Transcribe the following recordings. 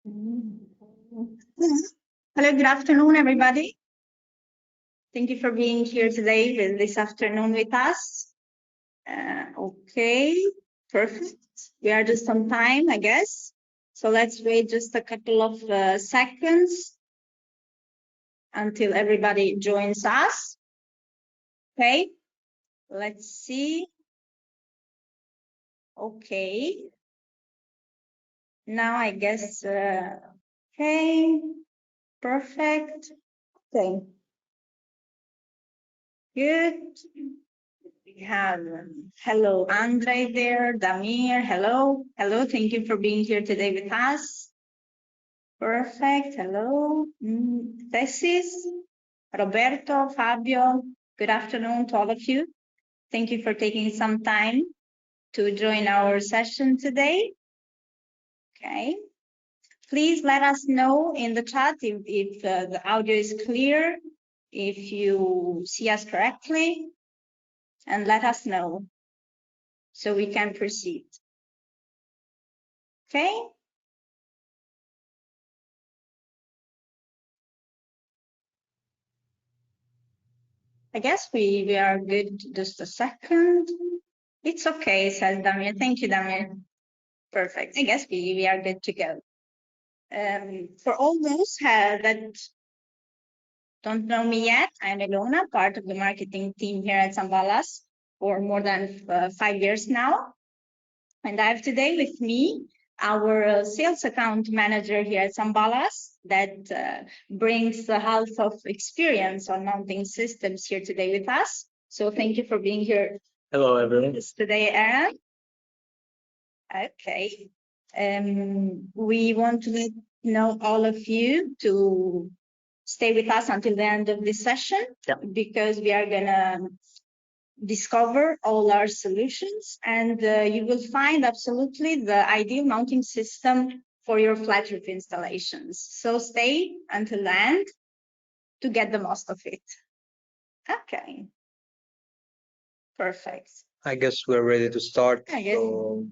Hello, good afternoon, everybody. Thank you for being here today this afternoon with us. Okay, perfect. We are just on time, I guess. So let's wait just a couple of seconds until everybody joins us. Okay, let's see. Okay. Now I guess, okay, perfect. Okay. Good. We have, hello, Andre there, Damir, hello. Hello, thank you for being here today with us. Perfect, hello. Thesis, Roberto, Fabio, good afternoon to all of you. Thank you for taking some time to join our session today. Okay. Please let us know in the chat if the audio is clear, if you see us correctly, and let us know so we can proceed. Okay? I guess we are good. Just a second. It's okay, says Damir. Thank you, Damir. Perfect. I guess we are good to go. For all those that don't know me yet, I'm Elona, part of the marketing team here at Sun Ballast for more than 5 years now. And I have today with me our sales account manager here at Sun Ballast that brings the half of experience on mounting systems here today with us. So thank you for being here. Hello, everyone. Today, Aaron. Okay. We want to let know all of you to stay with us until the end of this session, because we are gonna discover all our solutions, and you will find absolutely the ideal mounting system for your flat roof installations. So stay until the end to get the most of it. Okay. Perfect. I guess we're ready to start. I guess. So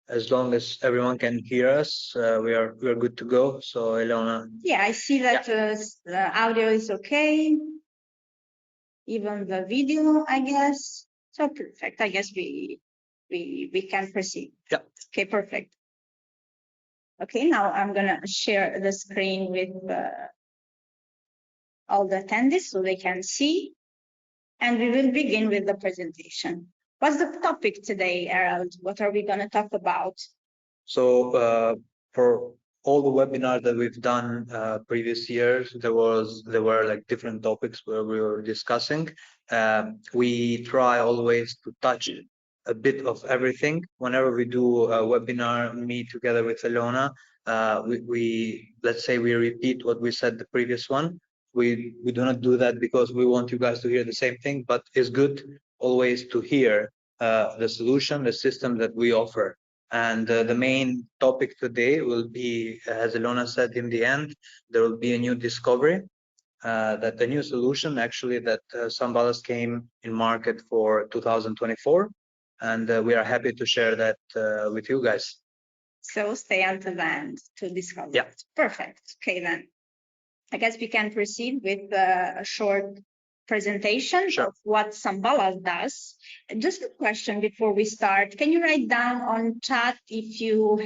as long as everyone can hear us, we are good to go. So Elona. Yeah, I see that the audio is okay. Even the video, I guess. So perfect. I guess we can proceed. Yeah. Okay, perfect. Okay, now I'm gonna share the screen with all the attendees so they can see, and we will begin with the presentation. What's the topic today, Harold? What are we gonna talk about? So for all the webinars that we've done previous years, there were like different topics where we were discussing. We try always to touch a bit of everything. Whenever we do a webinar, me together with Elona, we let's say we repeat what we said the previous one. We do not do that because we want you guys to hear the same thing, but it's good always to hear the solution, the system that we offer. And the main topic today will be, as Ilona said, in the end, there will be a new discovery, that the new solution actually that Sun Ballast came in market for 2024. And we are happy to share that with you guys. So stay until the end to discover. Yeah. Perfect. Okay, then. I guess we can proceed with a short presentation of what Sun Ballast does. Just a question before we start. Can you write down on chat if you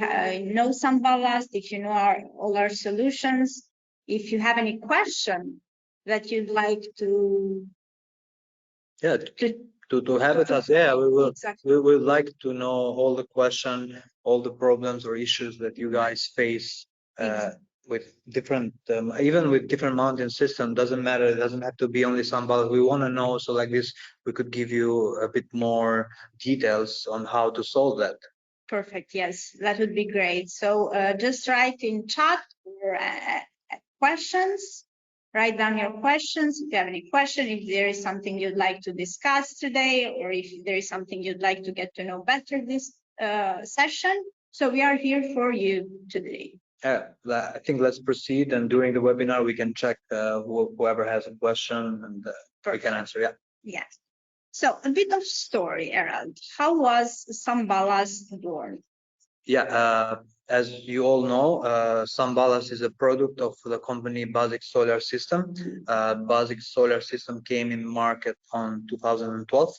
know Sun Ballast, if you know all our solutions, if you have any question that you'd like to... Yeah, to have with us. Yeah, we will. Exactly. We would like to know all the questions, all the problems or issues that you guys face with different, even with different mounting system. Doesn't matter. It doesn't have to be only Sun Ballast. We want to know. So like this, we could give you a bit more details on how to solve that. Perfect. Yes, that would be great. So just write in chat or questions. Write down your questions. If you have any question, if there is something you'd like to discuss today, or if there is something you'd like to get to know better this session. So we are here for you today. Yeah, I think let's proceed. And during the webinar, we can check whoever has a question and we can answer. Yeah. Yes. So a bit of story, Harold. How was Sun Ballast born? Yeah, as you all know, Sun Ballast is a product of the company Basic Solar System. Basic Solar System came in market on 2012.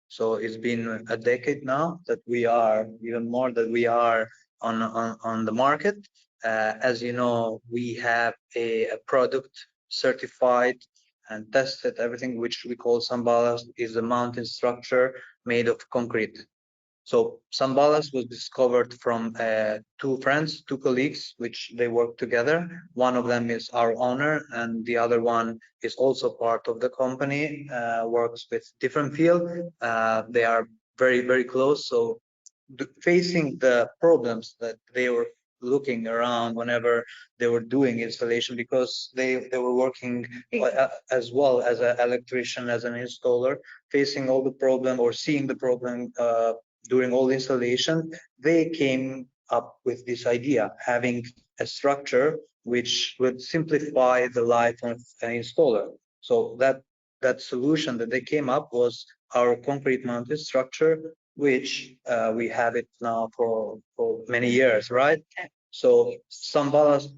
So it's been a decade now that we are, even more that we are on the market. As you know, we have a product certified and tested, everything which we call Sun Ballast is a mountain structure made of concrete. So Sun Ballast was discovered from two friends, two colleagues, which they work together. One of them is our owner, and the other one is also part of the company, works with different field. They are very, very close. So facing the problems that they were looking around whenever they were doing installation, because they were working as well as an electrician, as an installer, facing all the problem or seeing the problem during all installation, they came up with this idea, having a structure which would simplify the life of an installer. So that solution that they came up was our concrete mounted structure, which we have it now for many years, right? So Sun Ballast,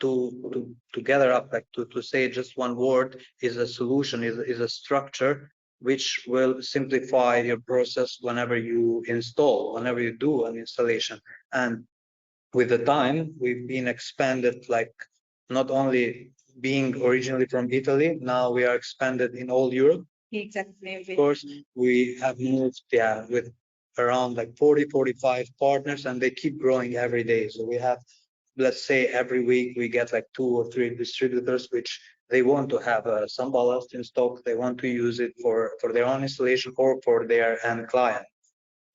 to gather up, like to say just one word, is a solution, is a structure which will simplify your process whenever you install, whenever you do an installation. And with the time, we've been expanded, like not only being originally from Italy, now we are expanded in all Europe. Exactly. Of course, we have moved, yeah, with around like 40, 45 partners, and they keep growing every day. So we have, let's say every week we get like 2 or 3 distributors, which they want to have some ballast in stock. They want to use it for their own installation or for their end client.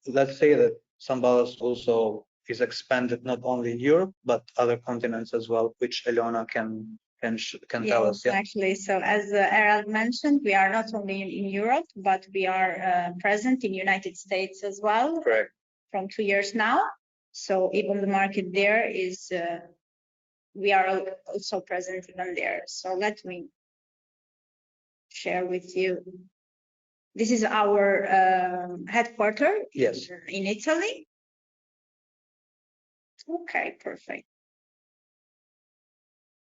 Let's say that some ballast also is expanded not only in Europe, but other continents as well, which Elena can tell us. Yeah. Actually, so as Errol mentioned, we are not only in Europe, but we are present in United States as well. Correct. From 2 years now. So even the market there is, we are also present even there. So let me share with you. This is our headquarters. Yes. In Italy. Okay, perfect.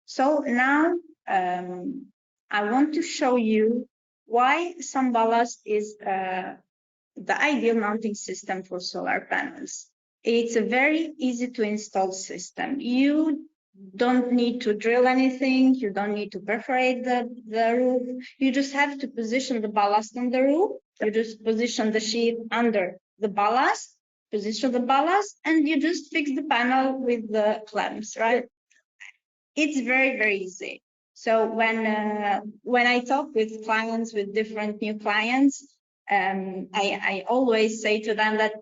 So now I want to show you why Sun Ballast is the ideal mounting system for solar panels. It's a very easy to install system. You don't need to drill anything. You don't need to perforate the roof. You just have to position the ballast on the roof. You just position the sheet under the ballast, position the ballast, and you just fix the panel with the clamps, right? It's very, very easy. So when I talk with clients, with different new clients, I always say to them that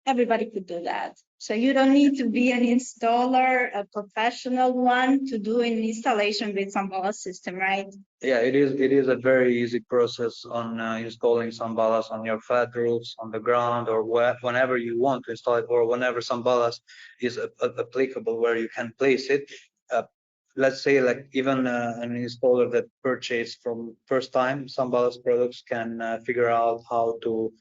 everybody could do that. So you don't need to be an installer, a professional one, to do an installation with Sun Ballast system, right? Yeah, it is a very easy process on installing Sun Ballast on your flat roofs, on the ground, or whenever you want to install it, or whenever Sun Ballast is applicable where you can place it. Let's say like even an installer that purchased from first time Sun Ballast products can figure out how to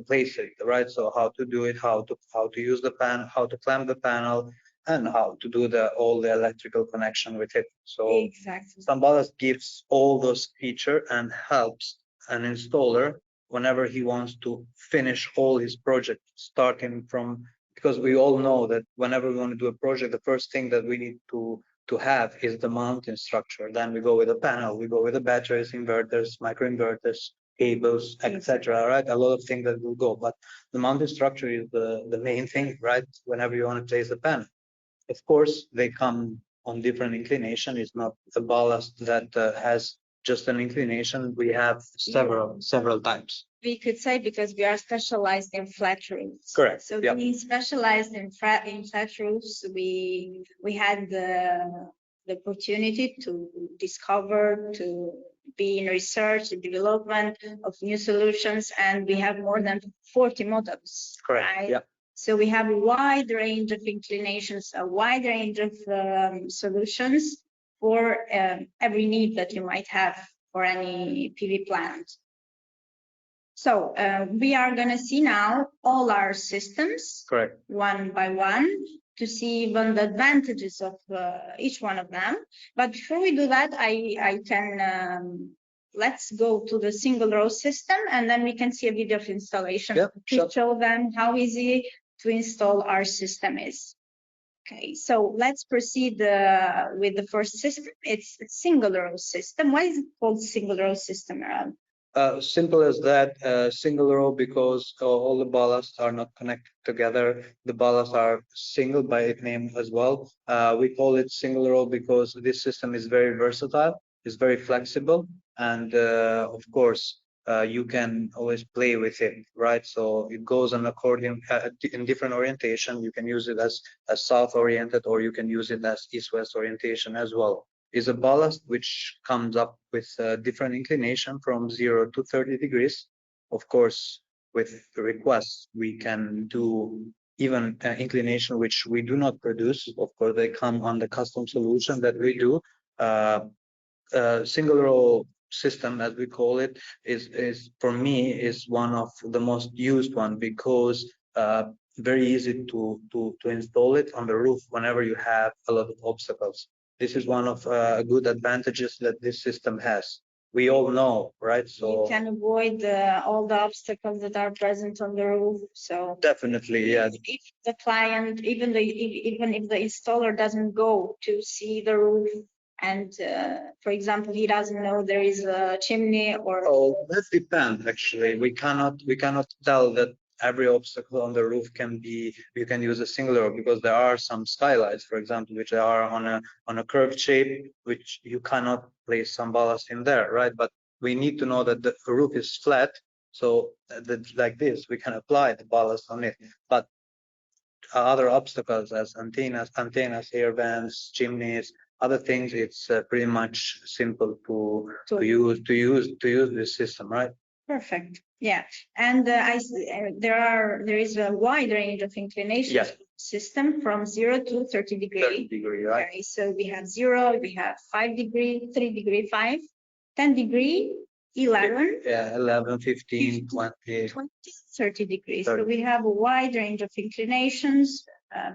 place it, right? So how to do it, how to use the panel, how to clamp the panel, and how to do all the electrical connection with it. So exactly. Sun Ballast gives all those features and helps an installer whenever he wants to finish all his project, starting from, because we all know that whenever we want to do a project, the first thing that we need to have is the mounting structure. Then we go with a panel, we go with the batteries, inverters, microinverters, cables, etc. Right? A lot of things that will go, but the mounting structure is the main thing, right? Whenever you want to place the panel. Of course, they come on different inclination. It's not a ballast that has just an inclination. We have several types. We could say because we are specialized in flat roofs. Correct. So being specialized in flat roofs, we had the opportunity to discover, to be in research and development of new solutions, and we have more than 40 models. Correct. Right? Yeah. So we have a wide range of inclinations, a wide range of solutions for every need that you might have for any PV plant. So we are going to see now all our systems, Correct. one by one, to see even the advantages of each one of them. But before we do that, I can let's go to the single row system, and then we can see a video of installation to show them how easy to install our system is. Okay, so let's proceed with the first system. It's a single row system. Why is it called single row system, Aaron? Simple as that, single row, because all the ballasts are not connected together. The ballasts are single by its name as well. We call it single row because this system is very versatile, is very flexible, and of course, you can always play with it, right? So it goes on according in different orientation. You can use it as south oriented, or you can use it as east-west orientation as well. Is a ballast which comes up with a different inclination from 0 to 30 degrees. Of course, with requests, we can do even inclination which we do not produce. Of course, they come on the custom solution that we do. Single row system, as we call it, is for me is one of the most used one, because very easy to install it on the roof whenever you have a lot of obstacles. This is one of good advantages that this system has. We all know, right? So you can avoid all the obstacles that are present on the roof. So definitely, yeah. If the client, even if the installer doesn't go to see the roof, and for example, he doesn't know there is a chimney or. Oh, that depends. Actually, we cannot tell that every obstacle on the roof can be, you can use a single row, because there are some skylights, for example, which are on a curved shape, which you cannot place some ballast in there, right? But we need to know that the roof is flat, so that like this we can apply the ballast on it. But other obstacles as antennas, air vents, chimneys, other things, it's pretty much simple to use this system, right? Perfect. Yeah, and there is a wide range of inclinations system from 0 to 30 degree. 30 degree, right? Okay, so we have 0, we have 5 degree, 3 degree, 5, 10 degree, 11. Yeah, 11, 15, 20. 30 degrees. 30. So we have a wide range of inclinations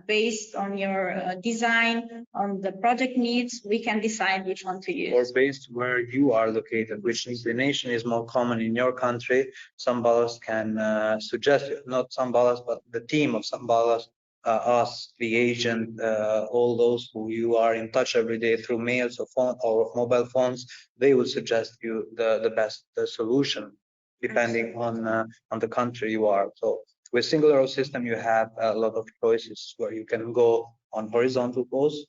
based on your design, on the project needs. We can decide which one to use. Or based where you are located, which inclination is more common in your country. Sun Ballast can suggest, not Sun Ballast, but the team of Sun Ballast, us, the agent, all those who you are in touch every day through mails or phone or mobile phones, they will suggest you the best solution depending on the country you are. So with single row system, you have a lot of choices where you can go on horizontal pose,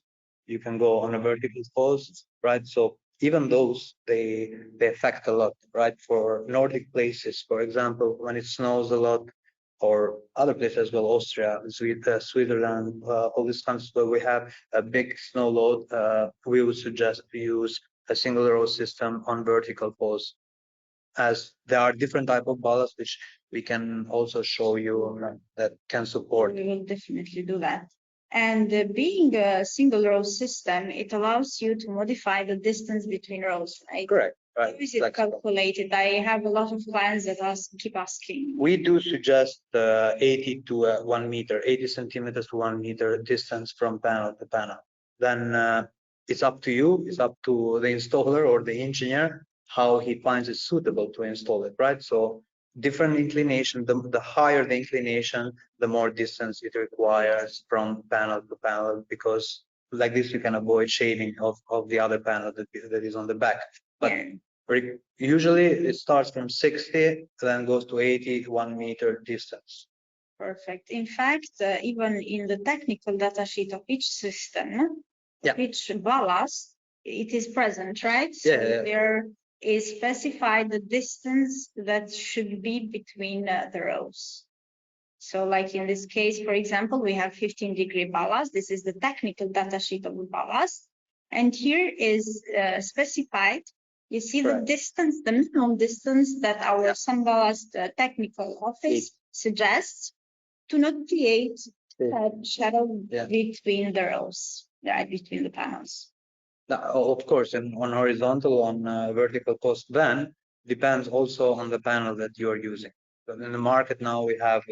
you can go on a vertical pose, right? So even those, they affect a lot, right? For Nordic places, for example, when it snows a lot, or other places as well, Austria, Switzerland, all these countries where we have a big snow load, we would suggest to use a single row system on vertical pose, as there are different type of ballast which we can also show you that can support. We will definitely do that. And being a single row system, it allows you to modify the distance between rows, right? Correct. Right. How is it calculated? I have a lot of clients that keep asking. We do suggest 80 to 1 meter, 80 centimeters to 1 meter distance from panel to panel. Then it's up to you, it's up to the installer or the engineer how he finds it suitable to install it, right? So different inclination, the higher the inclination, the more distance it requires from panel to panel, because like this you can avoid shading of the other panel that is on the back. But usually it starts from 60, then goes to 80, 1 meter distance. Perfect. In fact, even in the technical data sheet of each system, each ballast, it is present, right? So there is specified the distance that should be between the rows. So like in this case, for example, we have 15 degree ballast. This is the technical data sheet of the ballast. And here is specified, you see the distance, the minimum distance that our Sun Ballast technical office suggests to not create shadow between the rows, right, between the panels. Now, of course, on horizontal, on vertical post, then depends also on the panel that you are using. So in the market now, we have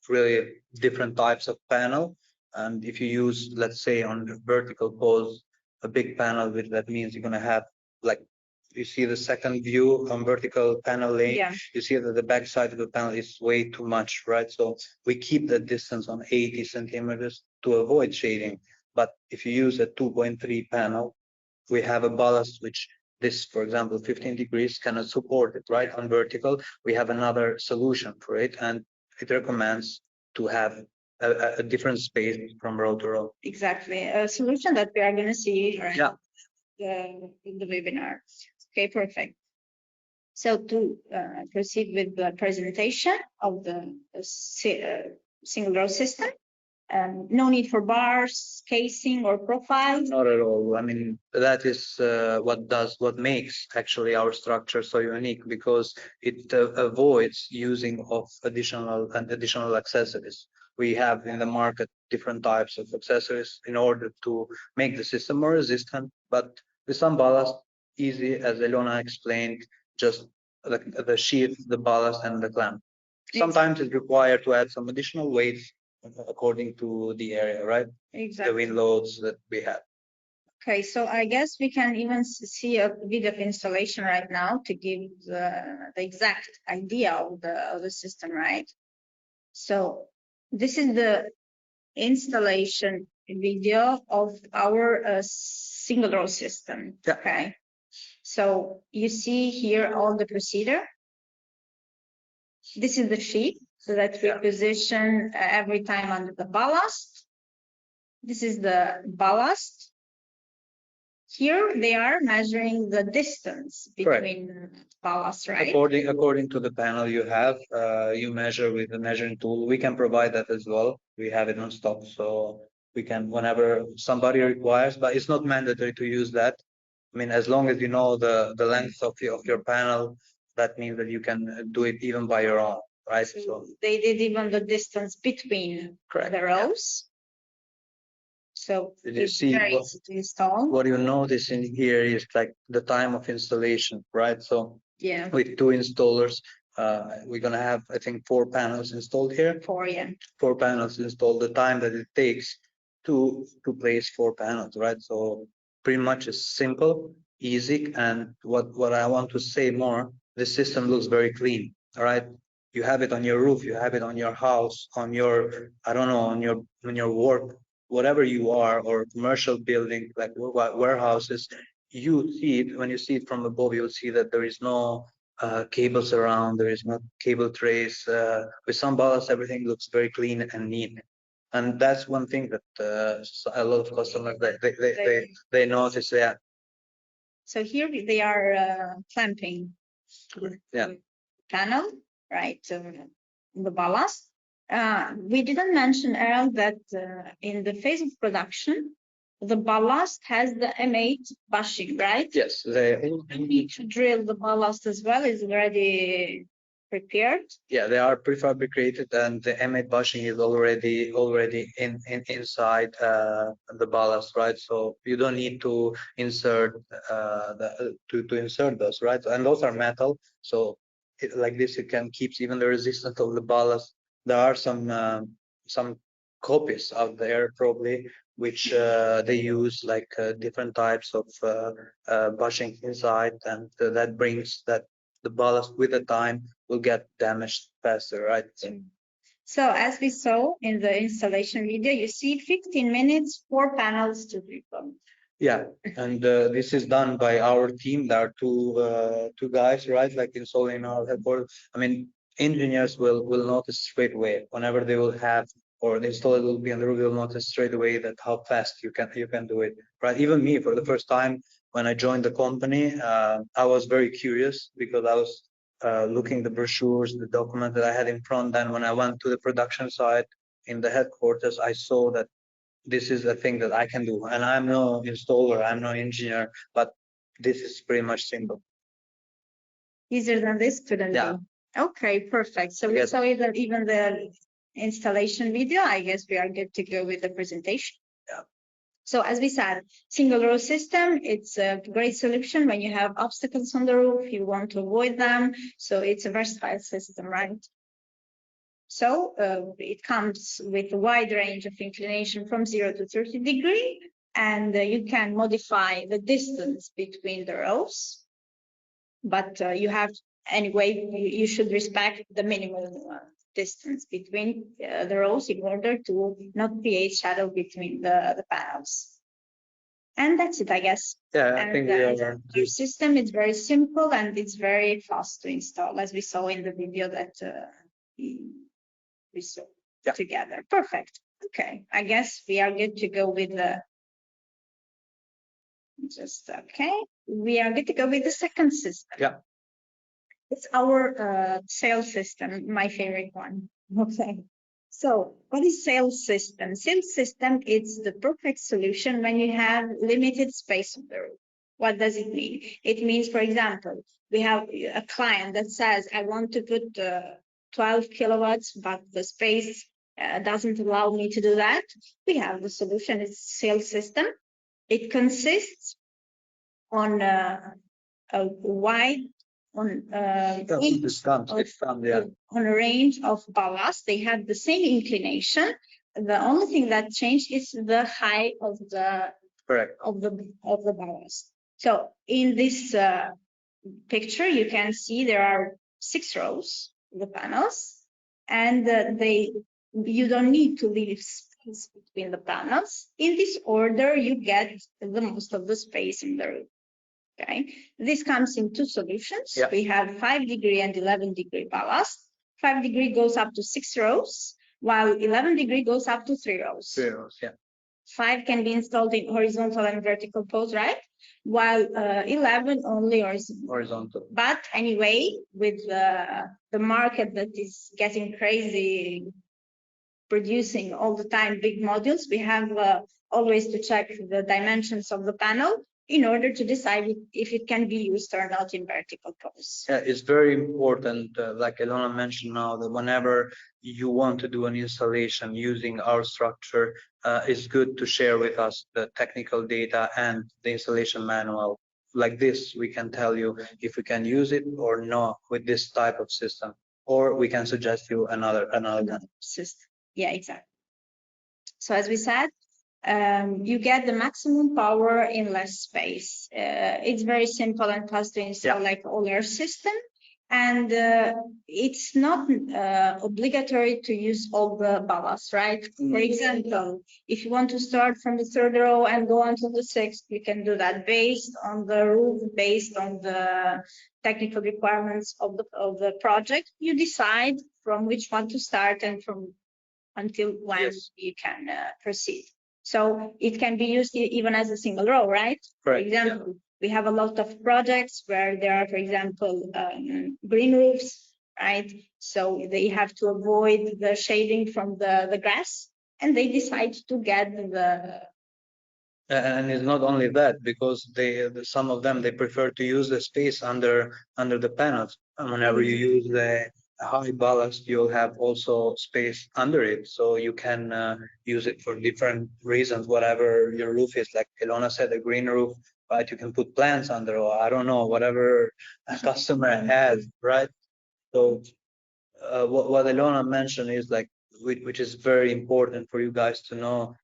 really different types of panel. And if you use, let's say, on the vertical pose, a big panel, with that means you're going to have, like, you see the second view on vertical panel lane, Yeah. you see that the back side of the panel is way too much, right? So we keep the distance on 80 centimeters to avoid shading. But if you use a 2.3 panel, we have a ballast which this, for example, 15 degrees cannot support it, right? On vertical, we have another solution for it, and it recommends to have a different space from row to row. Exactly. A solution that we are going to see right Yeah. in the webinar. Okay, perfect. So to proceed with the presentation of the single row system, no need for bars, casing, or profiles. Not at all. I mean, that is what makes actually our structure so unique, because it avoids using of additional accessories. We have in the market different types of accessories in order to make the system more resistant, but with some ballast, easy, as Elona explained, just the sheath, the ballast, and the clamp. Sometimes it's required to add some additional weight according to the area, right? Exactly. The wind loads that we have. Okay, so I guess we can even see a video of installation right now to give the exact idea of the system, right? So this is the installation video of our single row system. Yeah. Okay, so you see here all the procedure. This is the sheet, so that we position every time under the ballast. This is the ballast. Here they are measuring the distance between ballast, right? According to the panel you have, you measure with the measuring tool. We can provide that as well. We have it on stock, so we can, whenever somebody requires, but it's not mandatory to use that. I mean, as long as you know the length of your panel, that means that you can do it even by your own, right? So they did even the distance between the rows. So did you see very easy to install. What you notice in here is like the time of installation, right? So yeah, with two installers, we're gonna have, I think, 4 panels installed here. 4, yeah. 4 panels installed. The time that it takes to place 4 panels, right? So pretty much it's simple, easy, and what I want to say more, the system looks very clean. All right, you have it on your roof, you have it on your house, on your, I don't know, on your work, whatever you are, or commercial building like warehouses. You see it when you see it from above. You'll see that there is no cables around. There is no cable trays. With some ballast, everything looks very clean and neat. And that's one thing that a lot of customers they notice. Yeah. So here they are clamping. Yeah. Panel, right? The ballast. We didn't mention, Earl, that in the phase of production, the ballast has the M8 bushing, right? Yes. You need to drill the ballast as well. Is already prepared. Yeah, they are prefabricated, and the M8 bushing is already inside the ballast, right? So you don't need to insert to insert those, right? And those are metal, so like this, it can keep even the resistance of the ballast. There are some copies out there probably which they use like different types of bushing inside, and that brings that the ballast with the time will get damaged faster, right? So as we saw in the installation video, you see 15 minutes, 4 panels to rebuild. Yeah, and this is done by our team. There are two guys, right? Like installing our headboard. I mean, engineers will notice straight away whenever they will have, or the installer will be on the roof. Will notice straight away that how fast you can do it, right? Even me, for the first time when I joined the company, I was very curious because I was looking the brochures, the document that I had in front. Then when I went to the production site in the headquarters, I saw that this is a thing that I can do. And I'm no installer, I'm no engineer, but this is pretty much simple. Easier than this couldn't Yeah. be. Okay, perfect. So we saw even the installation video. I guess we are good to go with the presentation. Yeah. So as we said, single row system, it's a great solution when you have obstacles on the roof, you want to avoid them. So it's a versatile system, right? So it comes with a wide range of inclination from 0 to 30 degrees, and you can modify the distance between the rows. But you have, anyway, you should respect the minimum distance between the rows in order to not create shadow between the panels. And that's it, I guess. Yeah, I think our system is very simple and it's very fast to install, as we saw in the video that we saw together. Perfect. Okay, I guess we are good to go with the we are good to go with the second system. Yeah. It's our sales system, my favorite one. Okay. So what is sales system? Sales system is the perfect solution when you have limited space on the roof. What does it mean? It means, for example, we have a client that says, I want to put 12 kilowatts, but the space doesn't allow me to do that. We have the solution. It's sales system. It consists on a wide on a range of ballasts. They have the same inclination. The only thing that changed is the height of the ballast. So in this picture, you can see there are 6 rows of the panels, and you don't need to leave space between the panels. In this order, you get the most of the space in the room. Okay, this comes in 2 solutions. Yeah. We have 5 degree and 11 degree ballast. 5 degree goes up to 6 rows, while 11 degree goes up to 3 rows. 3 rows, yeah. 5 can be installed in horizontal and vertical poles, right? While 11 only horizontal. But anyway, with the market that is getting crazy, producing all the time big modules, we have always to check the dimensions of the panel in order to decide if it can be used or not in vertical poles. Yeah, it's very important, like Ilona mentioned now, that whenever you want to do an installation using our structure, it's good to share with us the technical data and the installation manual. Like this, we can tell you if we can use it or not with this type of system, or we can suggest you another system. Yeah, exactly. So as we said, you get the maximum power in less space. It's very simple and fast to install, like all our system. And it's not obligatory to use all the ballasts, right? For example, if you want to start from the 3rd row and go on to the 6th, you can do that based on the roof, based on the technical requirements of the project. You decide from which one to start and from until when you can proceed. So it can be used even as a single row, right? For example, we have a lot of projects where there are, for example, green roofs, right? So they have to avoid the shading from the grass, and they decide to get the. And it's not only that, because some of them, they prefer to use the space under the panels. And whenever you use the high ballast, you'll have also space under it, so you can use it for different reasons. Whatever your roof is, like Ilona said, a green roof, right? You can put plants under, or I don't know, whatever a customer has, right? So what Ilona mentioned is like, which is very important for you guys to know.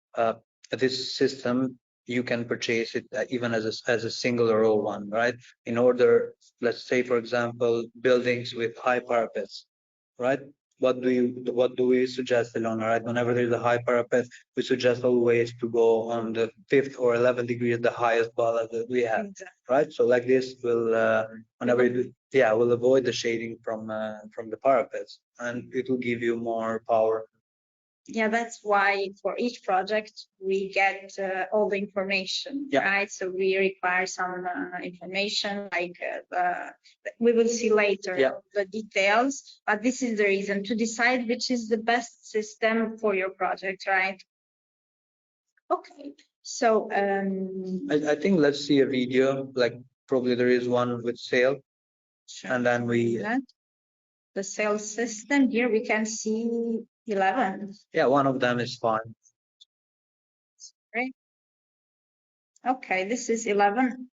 This system, you can purchase it even as a single row one, right? In order, let's say, for example, buildings with high parapets, right? What do we suggest, Ilona, right? Whenever there's a high parapet, we suggest always to go on the 5th or 11th degree at the highest ballast that we have, right? So like this will, whenever you do, will avoid the shading from the parapets, and it will give you more power. Yeah, that's why for each project we get all the information, right? So we require some information, like we will see later the details, but this is the reason to decide which is the best system for your project, right? Okay, so I think let's see a video, like probably there is one with sale, and then the sales system here we can see 11. Yeah, one of them is fine. Right. Okay, this is 11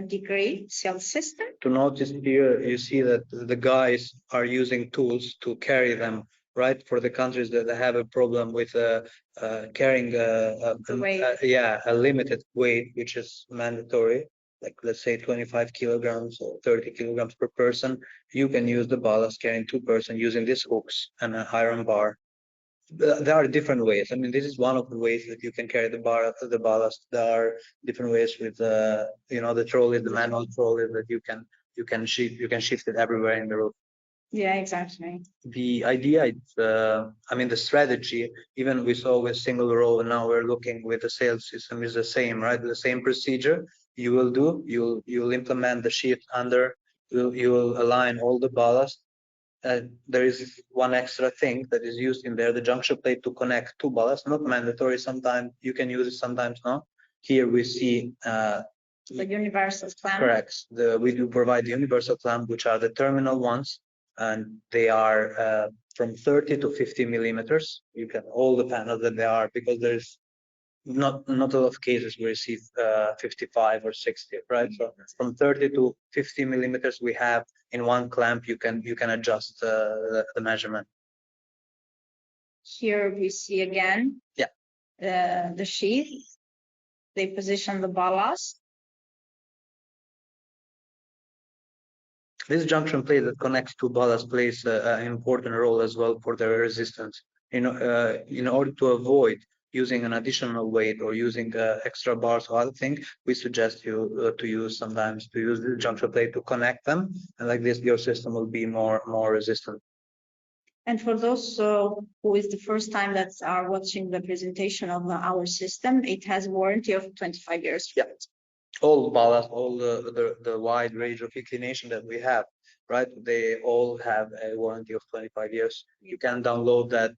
degree Celsius system. To notice here, you see that the guys are using tools to carry them, right? For the countries that have a problem with carrying a limited weight, which is mandatory, like let's say 25 kilograms or 30 kilograms per person, you can use the ballast carrying 2 person using these hooks and an iron bar. There are different ways. I mean, this is one of the ways that you can carry the ballast. There are different ways with the trolley, the manual trolley that you can shift it everywhere in the road. Yeah, exactly. The idea is, I mean, the strategy, even we saw with single row, and now we're looking with the sales system is the same, right? The same procedure you will do. You'll implement the shift under. You will align all the ballast. There is one extra thing that is used in there, the junction plate to connect two ballasts, not mandatory. Sometimes you can use it, sometimes not. Here we see the universal clamp. Correct. We do provide the universal clamp, which are the terminal ones, and they are from 30 to 50 millimeters. You can all the panels that they are, because there's not a lot of cases we receive 55 or 60, right? So from 30 to 50 millimeters we have in one clamp. You can adjust the measurement. Here we see again the sheath. They position the ballast. This junction plate that connects two ballast plays an important role as well for their resistance. In order to avoid using an additional weight or using extra bars or other thing, we suggest you to use the junction plate to connect them, and like this your system will be more resistant. And for those who is the first time that are watching the presentation of our system, it has a warranty of 25 years. Yeah, all ballast, all the wide range of inclination that we have, right? They all have a warranty of 25 years. You can download that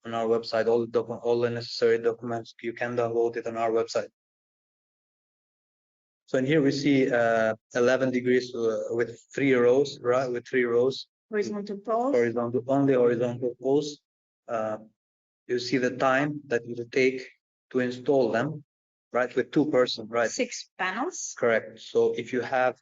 on our website. All the necessary documents, you can download it on our website. So in here we see 11 degrees with 3 rows, right? With 3 rows. Horizontal poles. Only horizontal poles. You see the time that it will take to install them, right? With 2 person, right? 6 panels. Correct. So if you have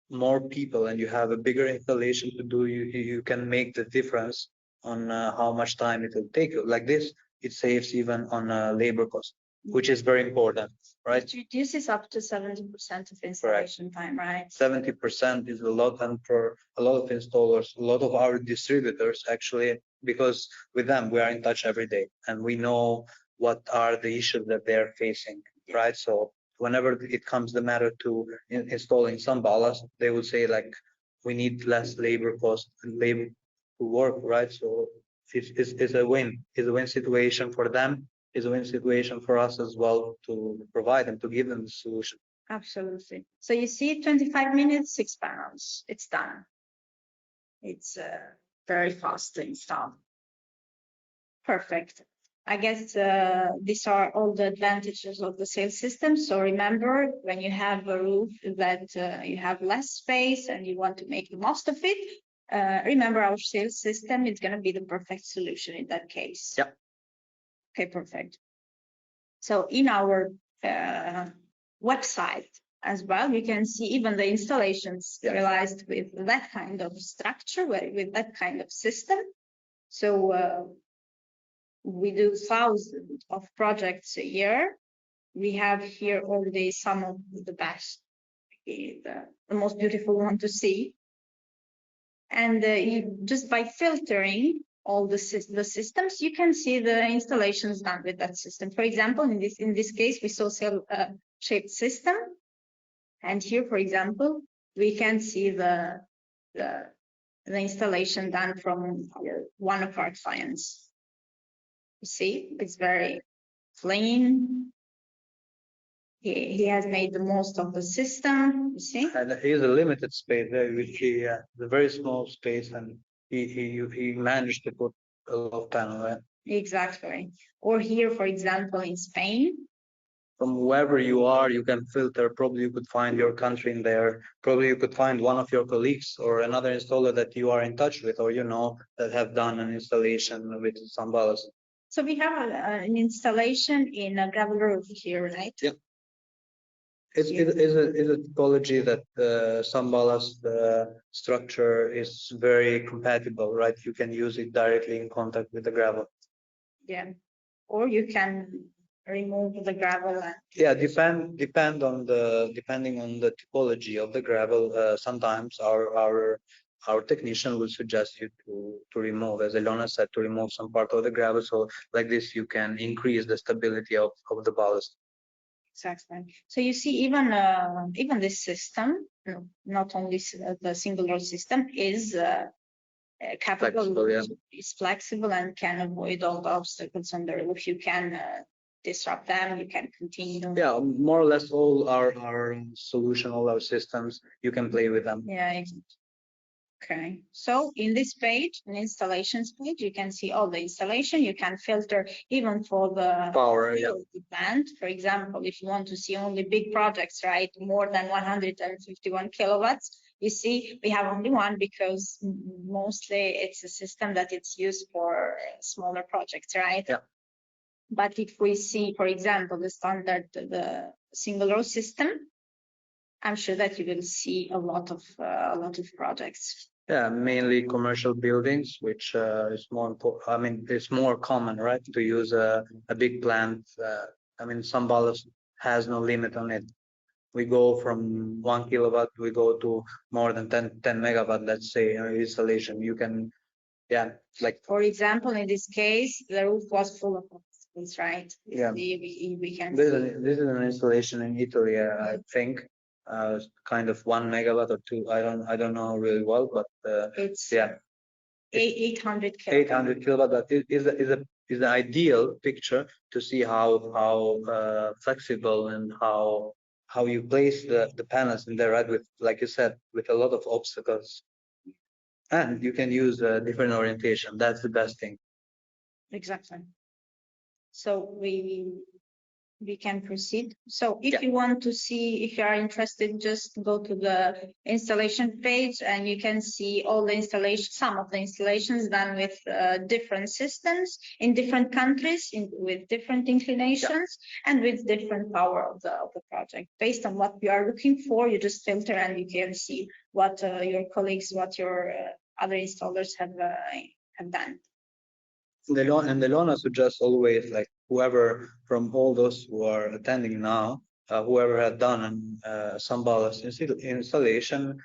more people and you have a bigger installation to do, you can make the difference on how much time it will take. Like this, it saves even on labor cost, which is very important, right? It reduces up to 70% of installation time, right? 70% is a lot, and for a lot of installers, a lot of our distributors actually, because with them we are in touch every day and we know what are the issues that they're facing, right? So whenever it comes the matter to installing some ballast, they will say like, we need less labor cost and labor to work, right? So it's a win. It's a win situation for them. It's a win situation for us as well, to provide them, to give them the solution. Absolutely. So you see 25 minutes, 6 panels. It's done. It's very fast to install. Perfect. I guess these are all the advantages of the sales system. So remember, when you have a roof that you have less space and you want to make the most of it, remember our sales system is going to be the perfect solution in that case. Yep. Okay, perfect. So in our website as well, you can see even the installations realized with that kind of structure, with that kind of system. So we do thousands of projects a year. We have here already some of the best, the most beautiful one to see. And just by filtering all the systems, you can see the installations done with that system. For example, in this case, we saw cell-shaped system. And here, for example, we can see the installation done from one of our clients. You see, it's very clean. He has made the most of the system, you see. And he has a limited space there, which he a very small space, and he managed to put a lot of panel in. Exactly. Or here, for example, in Spain. From wherever you are, you can filter. Probably you could find your country in there. Probably you could find one of your colleagues or another installer that you are in touch with, or that have done an installation with Sun Ballast. So we have an installation in a gravel roof here, right? Yep. Is a topology that Sun Ballast structure is very compatible, right? You can use it directly in contact with the gravel. Yeah, or you can remove the gravel. Yeah, depending on the topology of the gravel. Sometimes our technician will suggest you to remove, as Elona said, to remove some part of the gravel. So like this, you can increase the stability of the ballast. Exactly. So you see, even this system, not only the single row system, is capable, is flexible, and can avoid all the obstacles on the roof. You can disrupt them. You can continue. Yeah, more or less all our solution, all our systems, you can play with them. Yeah, exactly. Okay, so in this page, an installations page, you can see all the installation. You can filter even for the power, yeah. Plant. For example, if you want to see only big projects, right, more than 151 kilowatts, you see we have only one because mostly it's a system that it's used for smaller projects, right? Yeah. But if we see, for example, the standard, the single row system, I'm sure that you will see a lot of projects. Yeah, mainly commercial buildings, which is more important. I mean, it's more common, right, to use a big plant. I mean, Sun Ballast has no limit on it. We go from 1 kilowatt, we go to more than 10 megawatt, let's say, installation. You can, yeah, like. For example, in this case, the roof was full of obstacles, right? Yeah. We can. This is an installation in Italy, I think. Kind of 1 megawatt or 2. I don't know really well, but it's yeah. 800 kilowatt. 800 kilowatt. That is the ideal picture to see how flexible and how you place the panels in there, right? With, like you said, with a lot of obstacles, and you can use a different orientation. That's the best thing. Exactly. So we can proceed. So if you want to see, if you are interested, just go to the installation page and you can see all the installation, some of the installations done with different systems in different countries, with different inclinations and with different power of the project. Based on what you are looking for, you just filter and you can see what your colleagues, what your other installers have done. And the Lona suggests always, like, whoever from all those who are attending now, whoever had done some ballast installation,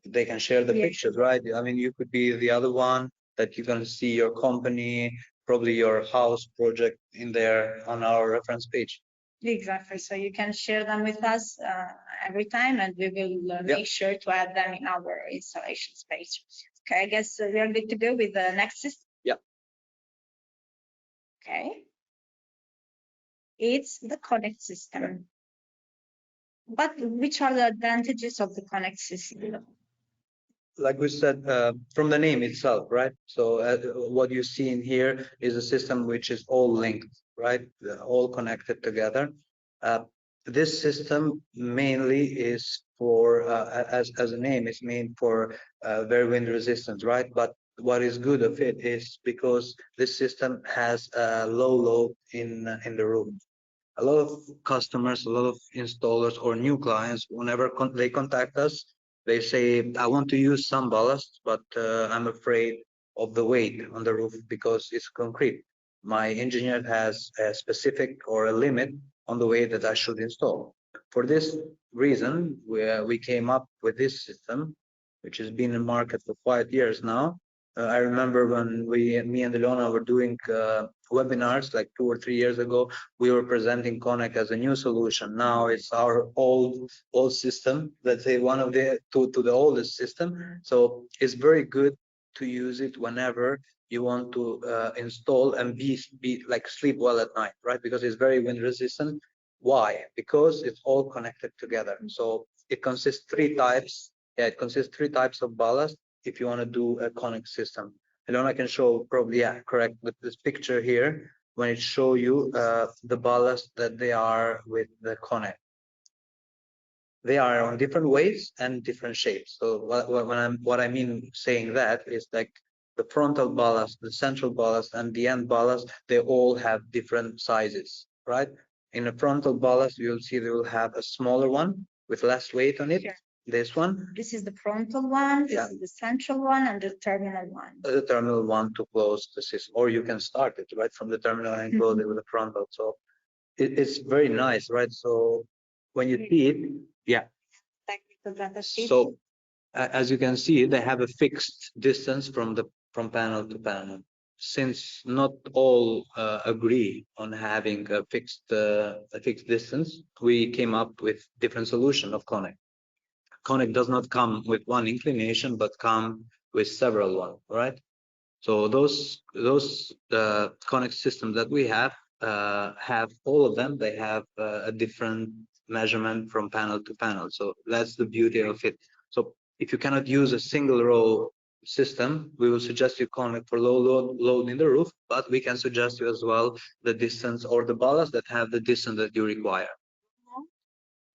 they can share the pictures, right? I mean, you could be the other one that you can see your company, probably your house project in there on our reference page. Exactly. So you can share them with us every time, and we will make sure to add them in our installations page. Okay, I guess we are good to go with the next system. Yeah. Okay. It's the Connect system. But which are the advantages of the Connect system? Like we said, from the name itself, right? So what you see in here is a system which is all linked, right? All connected together. This system mainly is for, as a name, is made for very wind resistance, right? But what is good of it is because this system has a low load in the room. A lot of customers, a lot of installers or new clients, whenever they contact us, they say, I want to use some ballast, but I'm afraid of the weight on the roof because it's concrete. My engineer has a specific or a limit on the weight that I should install. For this reason, we came up with this system, which has been in market for 5 years now. I remember when me and Ilona were doing webinars like 2 or 3 years ago, we were presenting Connect as a new solution. Now it's our old system, let's say one of the to the oldest system. So it's very good to use it whenever you want to install and be like sleep well at night, right? Because it's very wind resistant. Why? Because it's all connected together. So it consists 3 types. Yeah, it consists 3 types of ballast if you want to do a Connect system. Elona can show probably, yeah, correct, with this picture here, when it show you the ballast that they are with the Connect. They are on different weights and different shapes. So what I mean saying that is like the frontal ballast, the central ballast, and the end ballast, they all have different sizes, right? In a frontal ballast, you'll see they will have a smaller one with less weight on it. Sure. This one. This is the frontal one, this is the central one, and the terminal one. The terminal one to close the system, or you can start it right from the terminal and close it with the frontal. So it's very nice, right? So when you see it, yeah. Technical data sheet. So as you can see, they have a fixed distance from panel to panel. Since not all agree on having a fixed distance, we came up with different solution of Connect. Connect does not come with one inclination, but come with several ones, right? So those Connect systems that we have all of them. They have a different measurement from panel to panel. So that's the beauty of it. So if you cannot use a single row system, we will suggest you Connect for low load in the roof, but we can suggest you as well the distance or the ballast that have the distance that you require.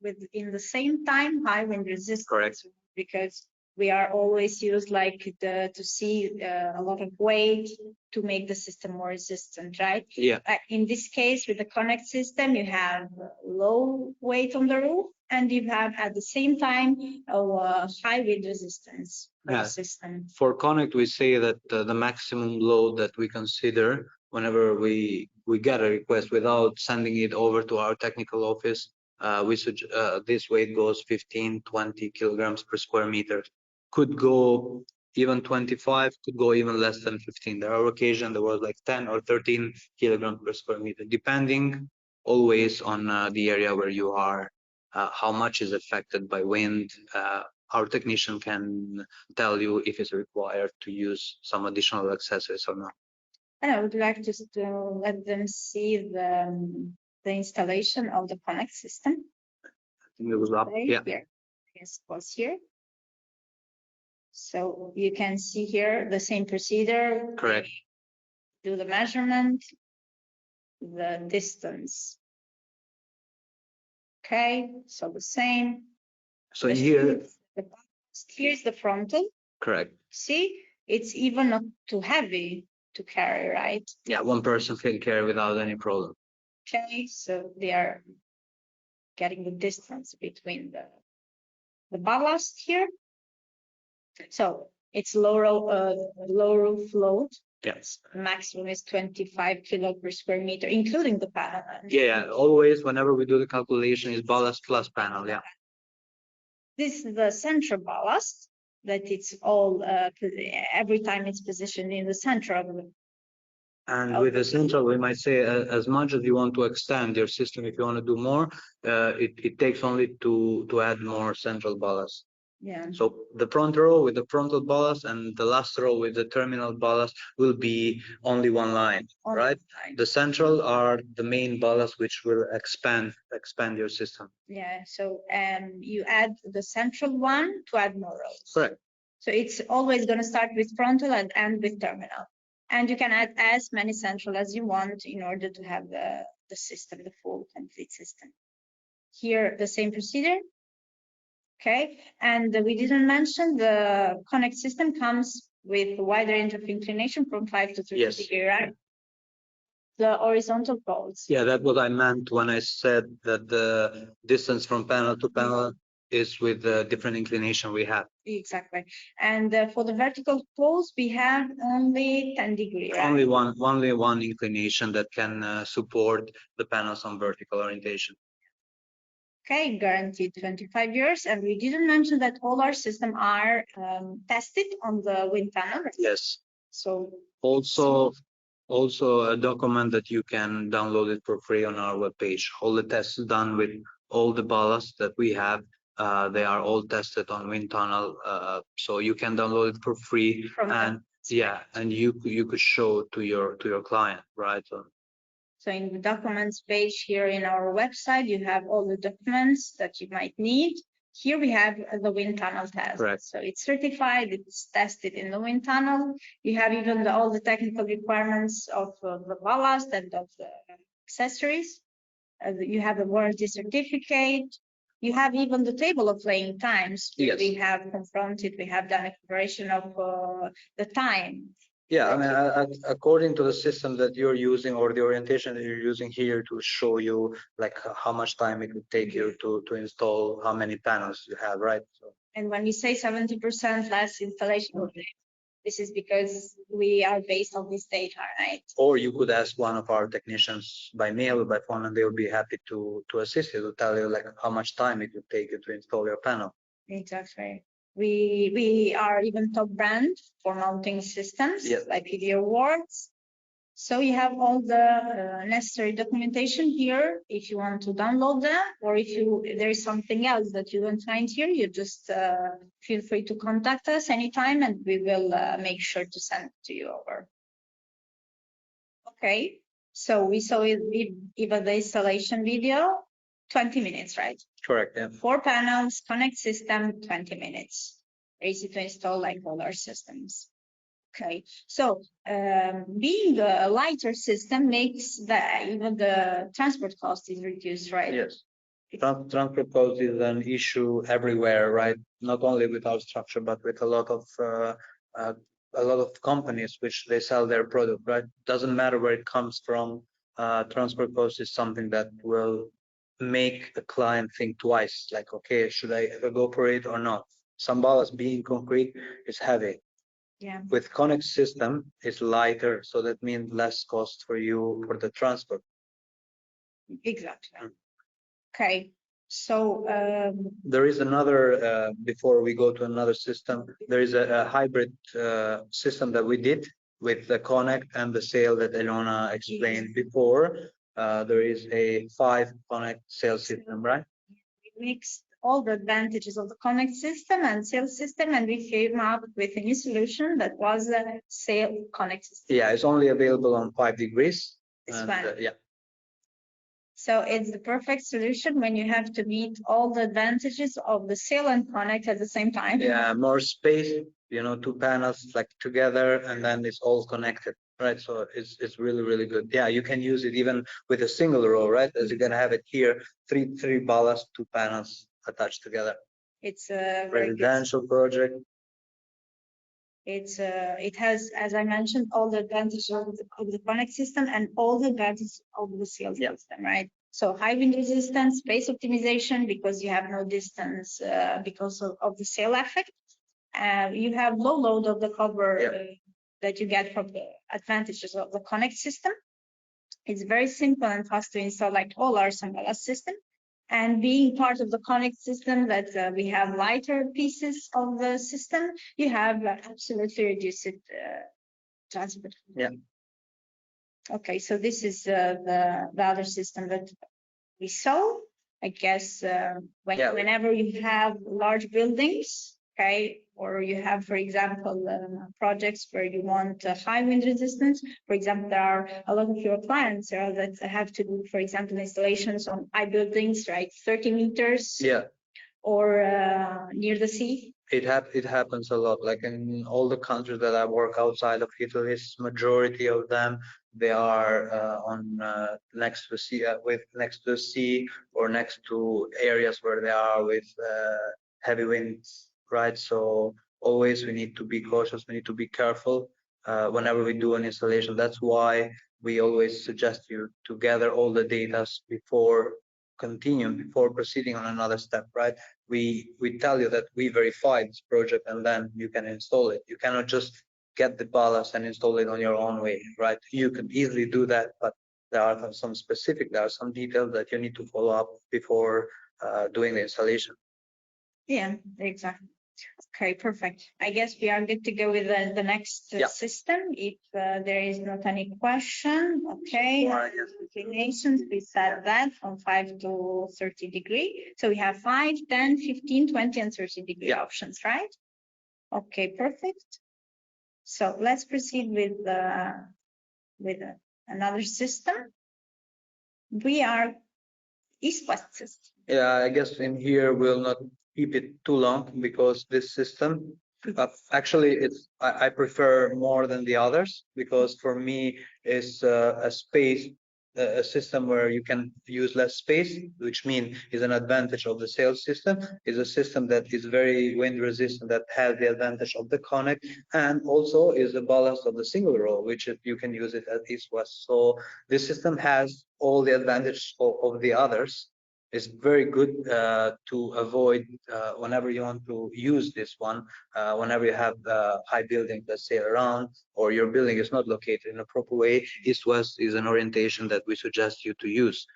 With in the same time high wind resistance. Correct. Because we are always used like to see a lot of weight to make the system more resistant, right? Yeah. In this case, with the Connect system, you have low weight on the roof, and you have at the same time a high wind resistance system. For Connect, we say that the maximum load that we consider whenever we get a request without sending it over to our technical office, this weight goes 15-20 kilograms per square meter. Could go even 25, could go even less than 15. There are occasions there was like 10 or 13 kilograms per square meter, depending always on the area where you are, how much is affected by wind. Our technician can tell you if it's required to use some additional accessories or not. And I would like just to let them see the installation of the Connect system. I think it was up. Yeah. Here. Yes, was here. So you can see here the same procedure. Correct. Do the measurement, the distance. Okay, so the same. So here's the frontal. Correct. See, it's even not too heavy to carry, right? Yeah, one person can carry without any problem. Okay, so they are getting the distance between the ballast here. So it's low roof load. Yes. Maximum is 25 kilo per square meter, including the panel. Yeah, always whenever we do the calculation is ballast plus panel. Yeah. This is the central ballast that it's all every time it's positioned in the center of the. And with the central, we might say as much as you want to extend your system, if you want to do more, it takes only to add more central ballast. Yeah. So the front row with the frontal ballast and the last row with the terminal ballast will be only one line, right? The central are the main ballast which will expand your system. Yeah. So you add the central one to add more rows. Correct. So it's always going to start with frontal and end with terminal. And you can add as many central as you want in order to have the system, the full complete system. Here, the same procedure. Okay, and we didn't mention the Connect system comes with a wide range of inclination from 5 to 30 degrees, right? The horizontal poles. Yeah, that's what I meant when I said that the distance from panel to panel is with the different inclination we have. Exactly. And for the vertical poles, we have only 10 degrees, right? Only one inclination that can support the panels on vertical orientation. Okay, guaranteed 25 years. And we didn't mention that all our systems are tested on the wind tunnel. Yes. So also a document that you can download it for free on our webpage. All the tests done with all the ballasts that we have. They are all tested on wind tunnel. So you can download it for free. And you could show to your client, right? So in the documents page here in our website, you have all the documents that you might need. Here we have the wind tunnel test. Correct. So it's certified, it's tested in the wind tunnel. You have even all the technical requirements of the ballast and of the accessories. You have a warranty certificate. You have even the table of laying times. Yes. We have confronted, we have done a comparison of the time Yeah, I mean, according to the system that you're using or the orientation that you're using here to show you like how much time it would take you to install how many panels you have, right? So, And when we say 70% less installation, this is because we are based on this data, right? or you could ask one of our technicians by mail or by phone, and they would be happy to assist you, to tell you like how much time it would take you to install your panel. Exactly. We are even top brand for mounting systems, Yes. like PV Awards. So you have all the necessary documentation here. If you want to download them, or if there is something else that you don't find here, you just feel free to contact us anytime, and we will make sure to send it to you over. Okay. So we saw even the installation video, 20 minutes, right? Correct. Yeah. 4 panels, connect system, 20 minutes. Easy to install like all our systems. Okay, so being a lighter system makes even the transport cost is reduced, right? Yes. Transport cost is an issue everywhere, right? Not only with our structure, but with a lot of companies which they sell their product, right? Doesn't matter where it comes from. Transport cost is something that will make the client think twice. Like, okay, should I ever go for it or not? Sun ballast being concrete is heavy. Yeah. With Connect system, it's lighter, so that means less cost for you for the transport. Exactly. Okay, so there is another, before we go to another system, there is a hybrid system that we did with the Connect and the sale that Elona explained before. There is a 5 Connect sales system, right? we mixed all the advantages of the Connect system and sales system, and we came up with a new solution that was a sale Connect system. Yeah, it's only available on 5 degrees. It's And, fine. yeah. So it's the perfect solution when you have to meet all the advantages of the sale and Connect at the same time. Yeah, more space, 2 panels like together, and then it's all connected, right? So it's really, really good. Yeah, you can use it even with a single row, right? As you're gonna have it here, three ballasts, 2 panels attached together. It's a residential project. It has, as I mentioned, all the advantages of the Connect system and all the advantages of the sales system, right? So high wind resistance, space optimization, because you have no distance because of the sail effect. You have low load of the cover that you get from the advantages of the Connect system. It's very simple and fast to install, like all our Sun Ballast system. And being part of the Connect system, that we have lighter pieces of the system, you have absolutely reduced transport. Yeah. Okay, so this is the other system that we saw. I guess whenever you have large buildings, okay, or you have, for example, projects where you want high wind resistance. For example, there are a lot of your clients that have to do, for example, installations on high buildings, right, 30 meters. Yeah. Or near the sea. It happens a lot. Like in all the countries that I work outside of Italy, majority of them they are on next to the sea, next to the sea, or next to areas where they are with heavy winds, right? So always we need to be cautious. We need to be careful whenever we do an installation. That's why we always suggest you to gather all the data before proceeding on another step, right? We tell you that we verified this project, and then you can install it. You cannot just get the ballast and install it on your own way, right? You can easily do that, but there are some details that you need to follow up before doing the installation. Yeah, exactly. Okay, perfect. I guess we are good to go with the next system. If there is not any question, okay. Inclinations, we set that from 5 to 30 degree. So we have 5, 10, 15, 20, and 30 degree options, right? Okay, perfect. So let's proceed with another system. We are east-west system. Yeah, I guess in here we'll not keep it too long, because this system actually I prefer more than the others, because for me it's a space a system where you can use less space, which means is an advantage of the sail system, is a system that is very wind resistant, that has the advantage of the connect, and also is a ballast of the single row, which you can use it as east-west. So this system has all the advantage of the others. It's very good to avoid whenever you want to use this one, whenever you have high buildings, let's say, around, or your building is not located in a proper way. East-west is an orientation that we suggest you to use.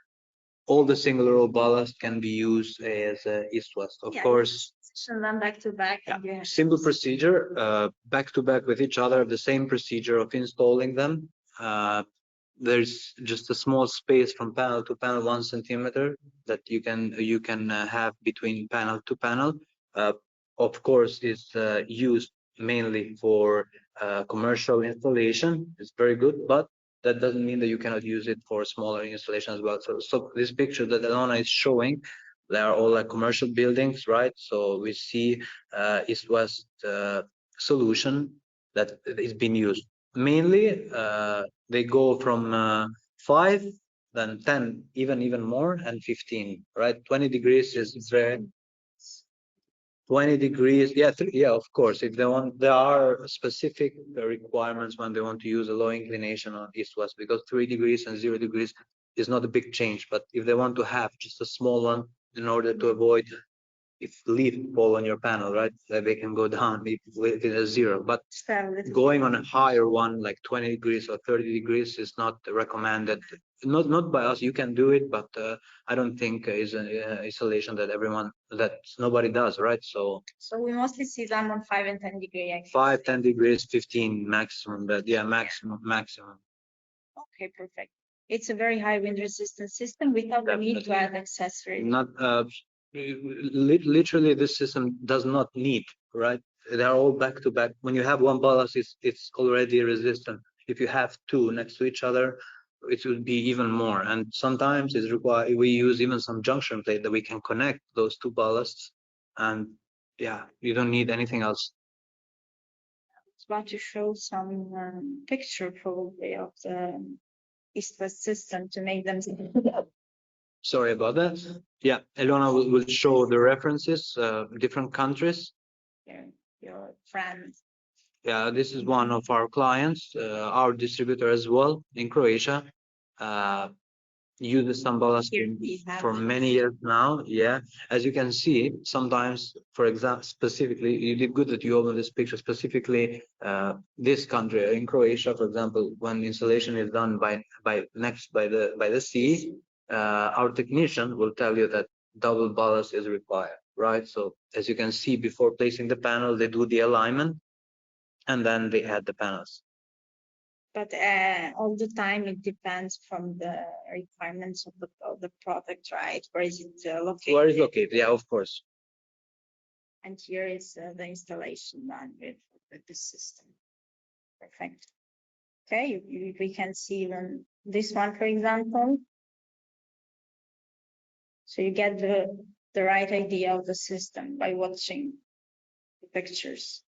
All the single row ballast can be used as east-west, of course. So then back to back. Yeah. Simple procedure, back to back with each other, the same procedure of installing them. There's just a small space from panel to panel, 1 centimeter, that you can have between panel to panel. Of course, it's used mainly for commercial installation. It's very good, but that doesn't mean that you cannot use it for smaller installation as well. So this picture that Alona is showing, they are all like commercial buildings, right? So we see east-west solution that is being used. Mainly, they go from 5, then 10, even more, and 15, right? 20 degrees is very 20 degrees. Yeah, yeah, of course. If they want, there are specific requirements when they want to use a low inclination on east-west, because 3 degrees and 0 degrees is not a big change. But if they want to have just a small one in order to avoid if leaf fall on your panel, right, that they can go down with a 0. But going on a higher one, like 20 degrees or 30 degrees, is not recommended. Not by us. You can do it, but I don't think is an installation that nobody does, right? So we mostly see them on 5 and 10 degrees. 5, 10 degrees, 15 maximum. But yeah, maximum. Okay, perfect. It's a very high wind resistant system without the need to add accessories. Not literally, this system does not need, right? They are all back to back. When you have one ballast, it's already resistant. If you have 2 next to each other, it will be even more. And sometimes it's required. We use even some junction plate that we can connect those 2 ballasts, and yeah, you don't need anything else. I was about to show some picture probably of the east-west system to make them. Sorry about that. Yeah, Elona will show the references, different countries. Your friends. Yeah, this is one of our clients, our distributor as well in Croatia. Uses Sun Ballast for many years now. Yeah, as you can see, sometimes, for example, specifically, you did good that you opened this picture. Specifically, this country in Croatia, for example, when installation is done by the sea, our technician will tell you that double ballast is required, right? So as you can see, before placing the panel, they do the alignment, and then they add the panels. But all the time it depends from the requirements of the product, right? Where is it located? Where is located? Yeah, of course. And here is the installation done with the system. Perfect. Okay, we can see even this one, for example. So you get the right idea of the system by watching the pictures.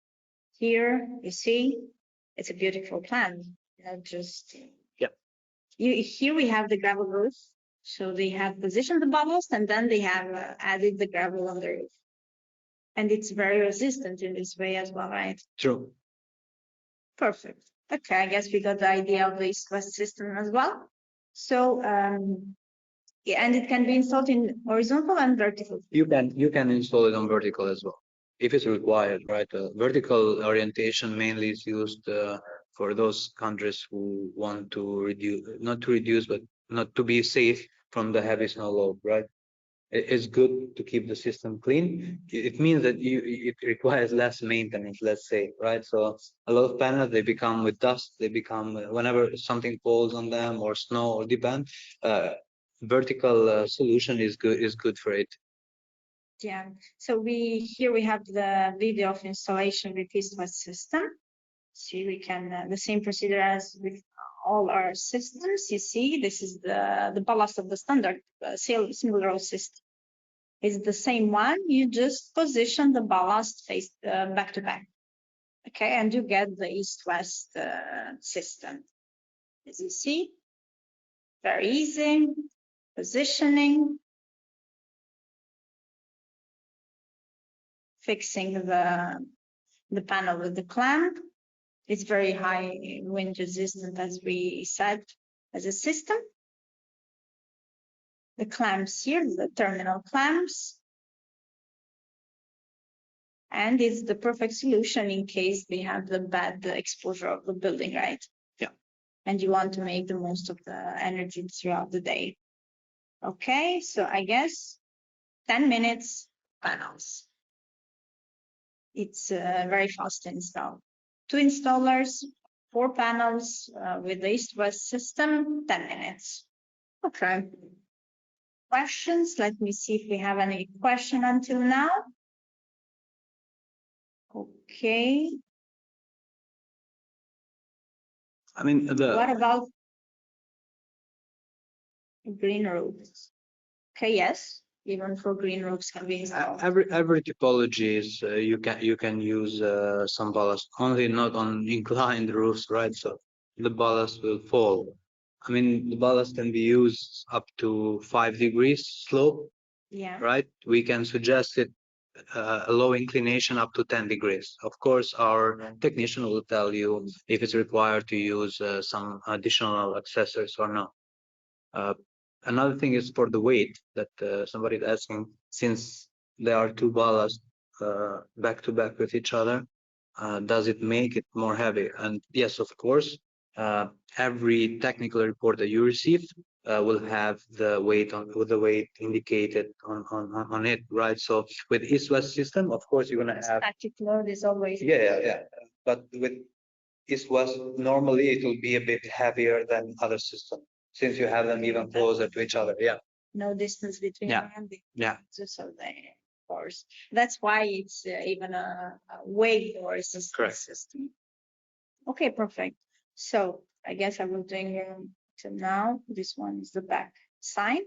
Here you see it's a beautiful plan. Not just here we have the gravel roof. So they have positioned the ballast and then they have added the gravel on the roof. And it's very resistant in this way as well, right? True. Perfect. Okay, I guess we got the idea of the east-west system as well. So yeah, and it can be installed in horizontal and vertical. You can install it on vertical as well, if it's required, right? Vertical orientation mainly is used for those countries who want to reduce, but not to be safe from the heavy snow load, right? It's good to keep the system clean. It means that it requires less maintenance, let's say, right? So a lot of panels, they become with dust, they become whenever something falls on them or snow or depend, vertical solution is good for it. Yeah, so here we have the video of installation with east-west system. See, we can the same procedure as with all our systems. You see, this is the ballast of the standard single row system. It's the same one. You just position the ballast face back to back. Okay, and you get the east-west system. As you see, Very easy. Positioning. Fixing the panel with the clamp. It's very high wind resistant, as we said, as a system. The clamps here, the terminal clamps. And it's the perfect solution in case we have the bad exposure of the building, right? Yeah. And you want to make the most of the energy throughout the day. Okay, so I guess 10 minutes panels. It's very fast to install. 2 installers, 4 panels with the east-west system, 10 minutes. Okay. Questions? Let me see if we have any question until now. Okay. I mean, What about green roofs? Okay, yes, even for green roofs can be installed. every typology is you can use some ballast, only not on inclined roofs, right? So the ballast will fall. I mean, the ballast can be used up to 5 degrees slope, Yeah. right? We can suggest it a low inclination up to 10 degrees. Of course, our technician will tell you if it's required to use some additional accessories or not. Another thing is for the weight that somebody is asking, since there are 2 ballasts back to back with each other, does it make it more heavy? And yes, of course, every technical report that you receive will have the weight indicated on it, right? So with east-west system, of course, you're gonna have static load is always yeah. But with east-west, normally it will be a bit heavier than other systems, since you have them even closer to each other. Yeah. No distance between them. Yeah. So they, of course, that's why it's even a weight or resistance system. Okay, perfect. So I guess I will doing till now. This one is the back side.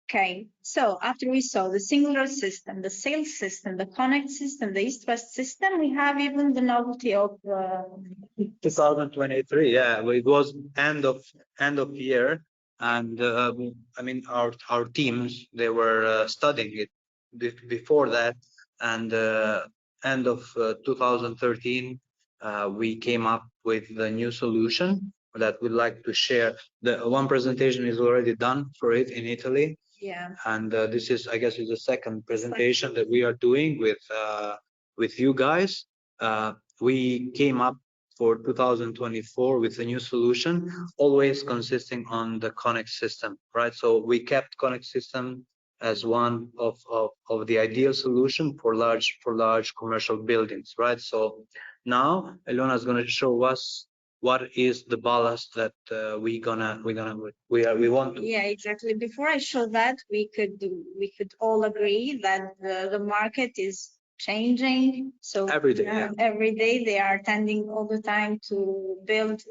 Okay, so after we saw the singular system, the sales system, the connect system, the east-west system, we have even the novelty of 2023. Yeah, well, it was end of year, and I mean our teams, they were studying it before that, and end of 2013 we came up with the new solution that we'd like to share. The one presentation is already done for it in Italy. Yeah. And this is, I guess, is the second presentation that we are doing with you guys. We came up for 2024 with a new solution, always consisting on the Connect system, right? So we kept Connect system as one of the ideal solution for large commercial buildings, right? So now Elena is going to show us what is the ballast that we want to. Yeah, exactly. Before I show that, we could all agree that the market is changing. So every day, every day they are tending all the time to build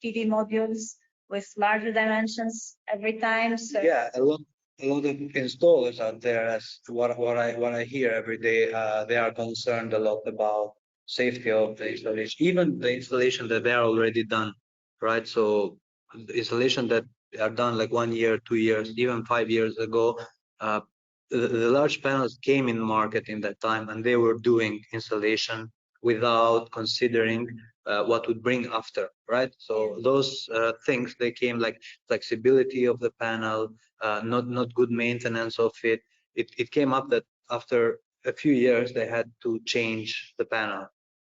PV modules with larger dimensions every time. So yeah, a lot of installers out there, as what I hear every day, they are concerned a lot about safety of the installation, even the installation that they are already done, right? So the installation that are done like 1 year, 2 years, even 5 years ago, the large panels came in the market in that time, and they were doing installation without considering what would bring after, right? So those things, they came like flexibility of the panel, not good maintenance of it. It came up that after a few years they had to change the panel.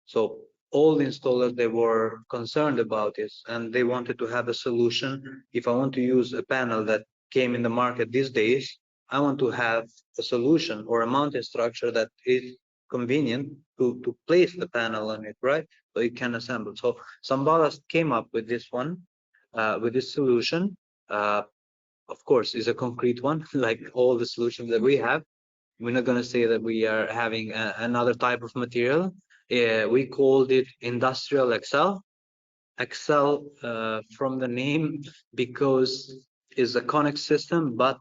So all the installers, they were concerned about this, and they wanted to have a solution. If I want to use a panel that came in the market these days, I want to have a solution or a mounting structure that is convenient to place the panel on it, right? So it can assemble. So Sun Ballast came up with this one, with this solution. Of course, is a concrete one, like all the solutions that we have. We're not going to say that we are having another type of material. We called it Industrial Excel. Excel from the name, because it's a conic system, but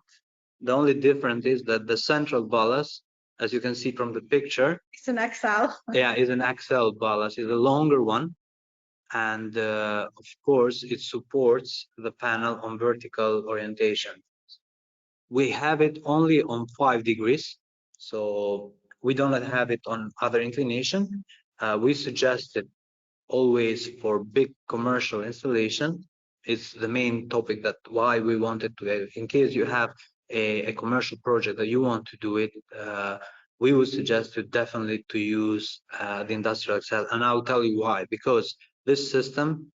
the only difference is that the central ballast, as you can see from the picture, it's an XL. Yeah, is an XL ballast. It's a longer one, and of course it supports the panel on vertical orientation. We have it only on 5 degrees, so we don't have it on other inclination. We suggested always for big commercial installation. It's the main topic that why we wanted to, in case you have a commercial project that you want to do it, we would suggest you definitely to use the industrial excel, and I'll tell you why. Because this system,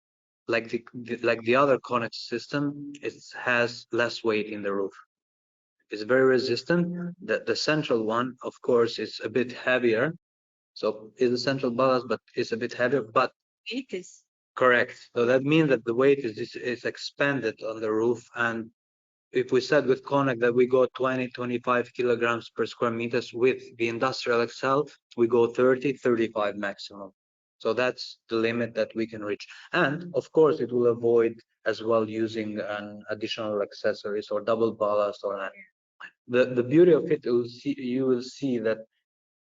like the other Connex system, it has less weight in the roof. It's very resistant. The central one, of course, is a bit heavier. So it's a central ballast, but it's a bit heavier. But It is. correct. So that means that the weight is expanded on the roof. And if we said with Konak that we go 20, 25 kilograms per square meters, with the industrial Excel, we go 30, 35 maximum. So that's the limit that we can reach. And of course, it will avoid as well using an additional accessories or double ballast or that. The beauty of it, you will see that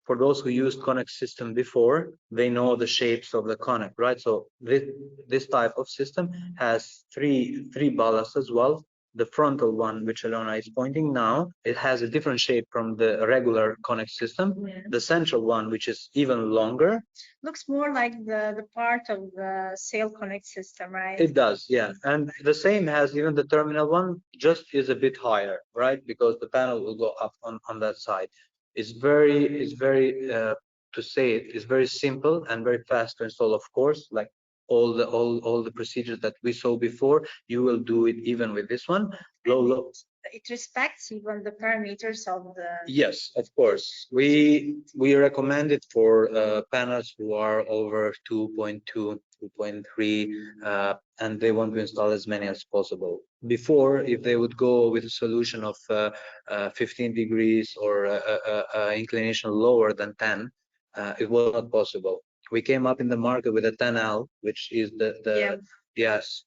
for those who used Konak system before, they know the shapes of the Konak, right? So this type of system has three ballasts as well. The frontal one, which Alona is pointing now, it has a different shape from the regular Konak system. Yeah. The central one, which is even longer, Looks more like the part of the sail connect system, right? it does, yeah. And the same has even the terminal one, just is a bit higher, right? Because the panel will go up on that side. It's very to say it is very simple and very fast to install. Of course, like all the procedures that we saw before, you will do it even with this one. Low. It respects even the parameters of the. Yes, of course. We recommend it for panels who are over 2.2, 2.3, and they want to install as many as possible. Before, if they would go with a solution of 15 degrees or inclination lower than 10, it was not possible. We came up in the market with a 10L, which is the yes.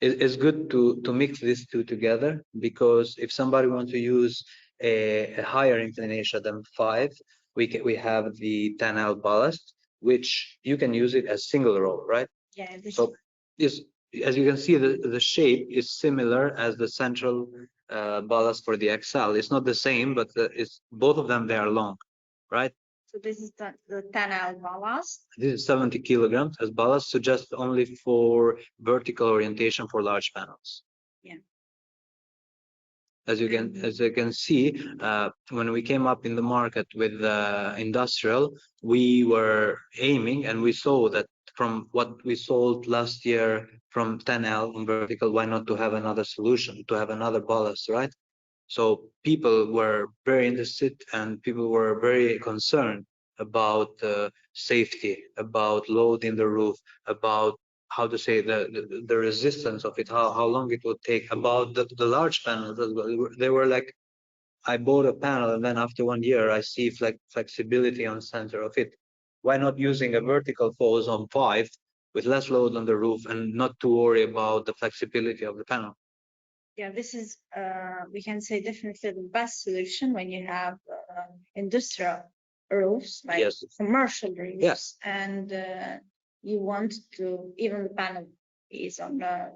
It's good to mix these two together, because if somebody wants to use a higher inclination than 5, we have the 10L ballast, which you can use it as single row, right? Yeah. So is, as you can see, the shape is similar as the central ballast for the XL. It's not the same, but it's both of them, they are long, right? So this is the 10L ballast. This is 70 kilograms as ballast, so just only for vertical orientation for large panels. Yeah. As you can see, when we came up in the market with industrial, we were aiming, and we saw that from what we sold last year from 10L on vertical, why not to have another solution, to have another ballast, right? So people were very interested, and people were very concerned about safety, about load in the roof, about how to say the resistance of it, how long it would take, about the large panels as well. They were like, I bought a panel, and then after 1 year, I see flexibility on center of it. Why not using a vertical pose on 5 with less load on the roof and not to worry about the flexibility of the panel? Yeah, this is, we can say, definitely the best solution when you have industrial roofs, like Yes. commercial roofs. Yes. And you want to, even the panel is on the.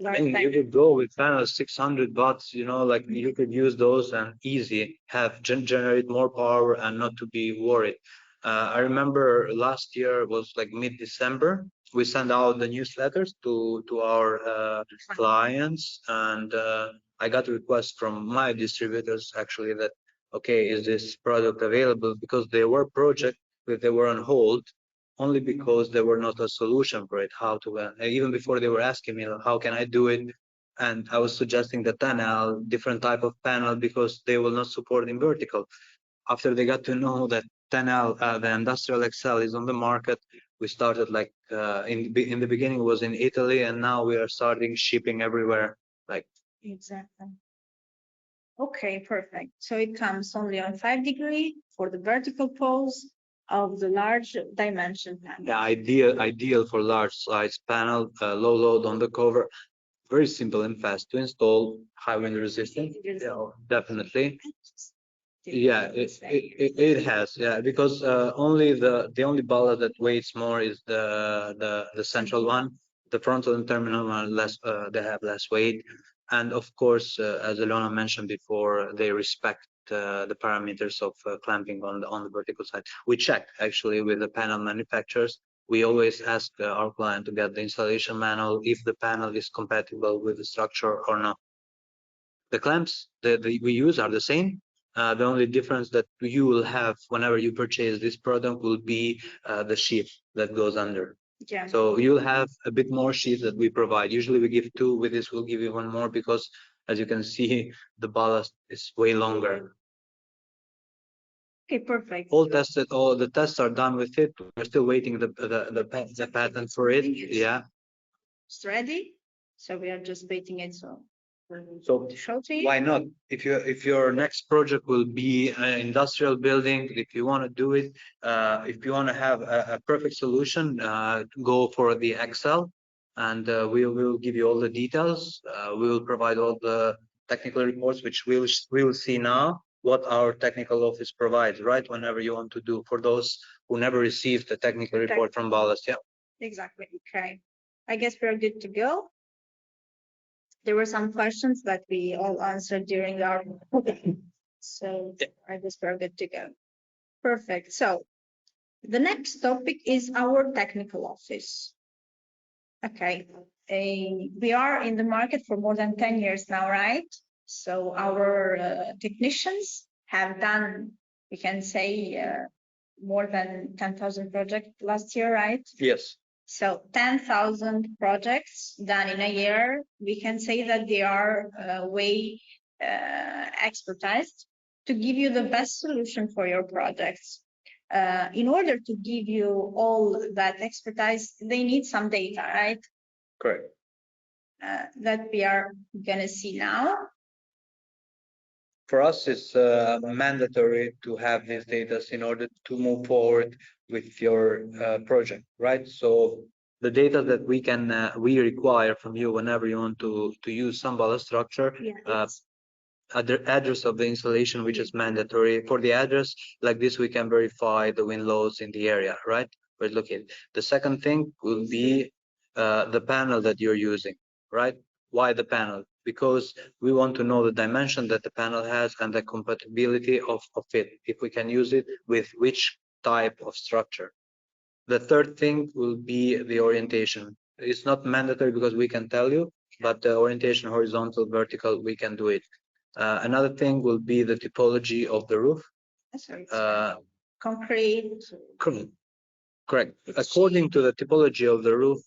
I mean, you could go with panels 600 watts, like you could use those and easy have generate more power and not to be worried. I remember last year was like mid-December. We sent out the newsletters to our clients, and I got a request from my distributors actually that, okay, is this product available? Because there were projects that they were on hold only because there were not a solution for it, how to, even before they were asking me, how can I do it? And I was suggesting the 10L, different type of panel, because they will not support in vertical. After they got to know that 10L, the industrial Excel is on the market, we started like, in the beginning was in Italy, and now we are starting shipping everywhere. Like. Exactly. Okay, perfect. So it comes only on 5 degree for the vertical pose of the large dimension panel. Yeah, ideal for large size panel, low load on the cover, very simple and fast to install, high wind resistant. Yeah, definitely. Yeah, it has, yeah, because only the only ballast that weighs more is the central one. The frontal and terminal are less, they have less weight, and of course, as Alona mentioned before, they respect the parameters of clamping on the vertical side. We check actually with the panel manufacturers. We always ask our client to get the installation manual if the panel is compatible with the structure or not. The clamps that we use are the same. The only difference that you will have whenever you purchase this product will be the sheath that goes under. Yeah. So you'll have a bit more sheath that we provide. Usually we give two. With this, we'll give you one more because, as you can see, the ballast is way longer. Okay, perfect. All tested. All the tests are done with it. We're still waiting the patent for it. Yeah. It's ready. So we are just waiting it. So show to you. why not? If your next project will be an industrial building, if you want to do it, if you want to have a perfect solution, go for the Excel, and we will give you all the details. We will provide all the technical reports, which we will see now what our technical office provides, right? Whenever you want to do, for those who never received the technical report from Ballast, yeah. Exactly. Okay. I guess we're good to go. There were some questions that we all answered during our so I guess we're good to go. Perfect. So the next topic is our technical office. Okay. We are in the market for more than 10 years now, right? So our technicians have done, we can say, more than 10,000 projects last year, right? Yes. So 10,000 projects done in a year, we can say that they are way expertized to give you the best solution for your projects. In order to give you all that expertise, they need some data, right? Correct. That we are gonna see now. For us, it's mandatory to have these data in order to move forward with your project, right? So the data that we require from you whenever you want to use some ballast structure, the address of the installation, which is mandatory. For the address, like this, we can verify the wind loads in the area, right? We're looking. The second thing will be the panel that you're using, right? Why the panel? Because we want to know the dimension that the panel has and the compatibility of it, if we can use it with which type of structure. The third thing will be the orientation. It's not mandatory because we can tell you, but the orientation, horizontal, vertical, we can do it. Another thing will be the typology of the roof. Concrete. Correct. According to the typology of the roof,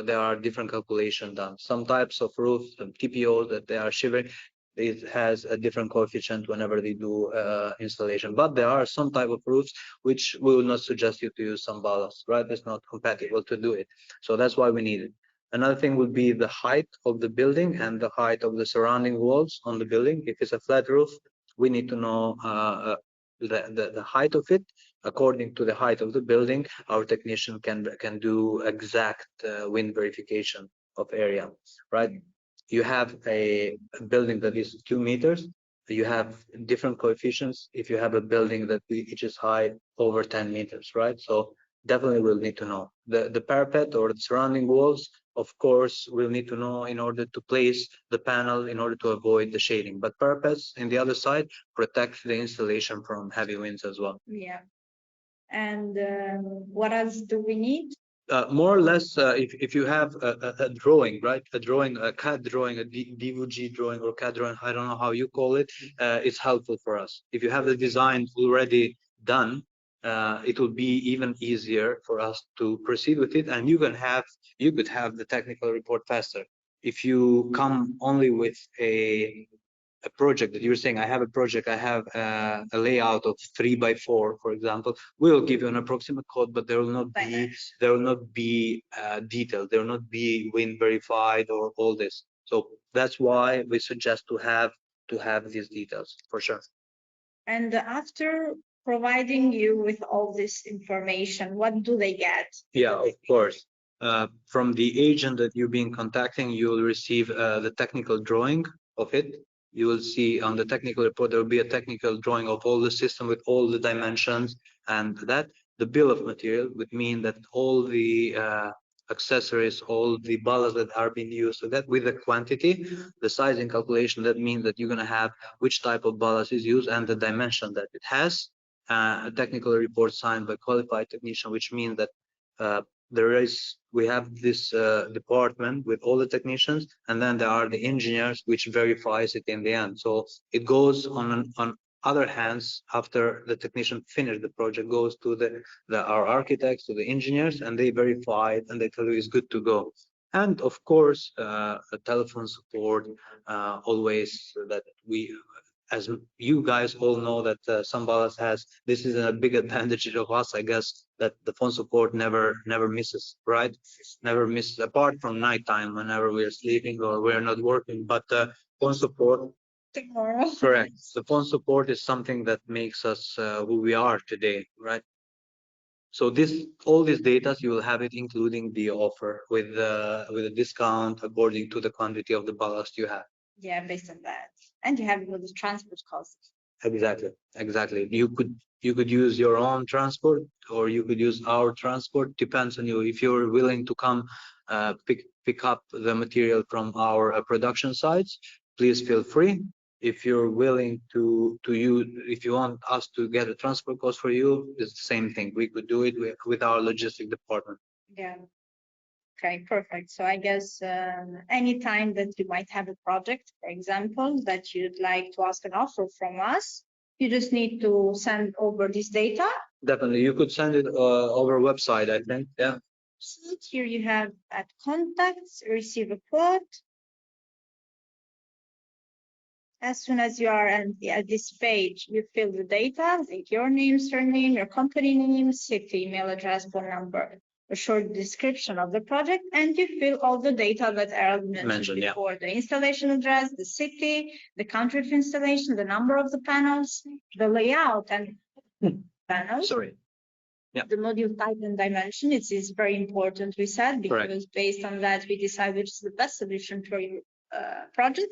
there are different calculations done. Some types of roofs, TPOs that they are shivering, it has a different coefficient whenever they do installation. But there are some type of roofs which we will not suggest you to use some ballast, right? It's not compatible to do it. So that's why we need it. Another thing would be the height of the building and the height of the surrounding walls on the building. If it's a flat roof, we need to know the height of it. According to the height of the building, our technician can do exact wind verification of area, right? You have a building that is 2 meters, you have different coefficients if you have a building that which is high over 10 meters, right? So definitely we'll need to know. The parapet or the surrounding walls, of course, we'll need to know in order to place the panel in order to avoid the shading. But parapets in the other side protect the installation from heavy winds as well. Yeah. And what else do we need? More or less, if you have a drawing, right? A drawing, a CAD drawing, a DVG drawing or CAD drawing, I don't know how you call it, it's helpful for us. If you have the design already done, it will be even easier for us to proceed with it, and you could have the technical report faster. If you come only with a project that you're saying, I have a project, I have a layout of 3x4, for example, we will give you an approximate code, but there will not be detailed, there will not be wind verified or all this. So that's why we suggest to have these details for sure. And after providing you with all this information, what do they get? Yeah, of course. From the agent that you've been contacting, you'll receive the technical drawing of it. you will see on the technical report, there will be a technical drawing of all the system with all the dimensions, and that the bill of material would mean that all the accessories, all the ballasts that are being used, so that with the quantity, the sizing calculation, that means that you're going to have which type of ballast is used and the dimension that it has. A technical report signed by qualified technician, which means that we have this department with all the technicians, and then there are the engineers which verifies it in the end. So it goes on other hands after the technician finished the project, goes to our architects, to the engineers, and they verify it and they tell you it's good to go. And of course, a telephone support, always that as you guys all know, that Sun Ballast has, this is a big advantage of us, I guess, that the phone support never misses, right? Never misses, apart from nighttime whenever we are sleeping or we're not working. But phone support, Tomorrow. correct. The phone support is something that makes us who we are today, right? So all these data, you will have it, including the offer with a discount according to the quantity of the ballast you have. Yeah, based on that. And you have the transport costs. Exactly. You could use your own transport, or you could use our transport. Depends on you. If you're willing to come pick up the material from our production sites, please feel free. If you're willing to use, if you want us to get a transport cost for you, it's the same thing. We could do it with our logistic department. Yeah. Okay, perfect. So I guess anytime that you might have a project, for example, that you'd like to ask an offer from us, you just need to send over this data. Definitely, you could send it over website, I think. Yeah. Here you have at contacts, receive a quote. As soon as you are at this page, you fill the data, like your name, surname, your company name, city, email address, phone number, a short description of the project, and you fill all the data that Errol mentioned before. Yeah. The installation address, the city, the country of installation, the number of the panels, the layout and panels. Sorry. Yeah. The module type and dimension, it is very important, we said, because Correct. Based on that, we decide which is the best solution for your project.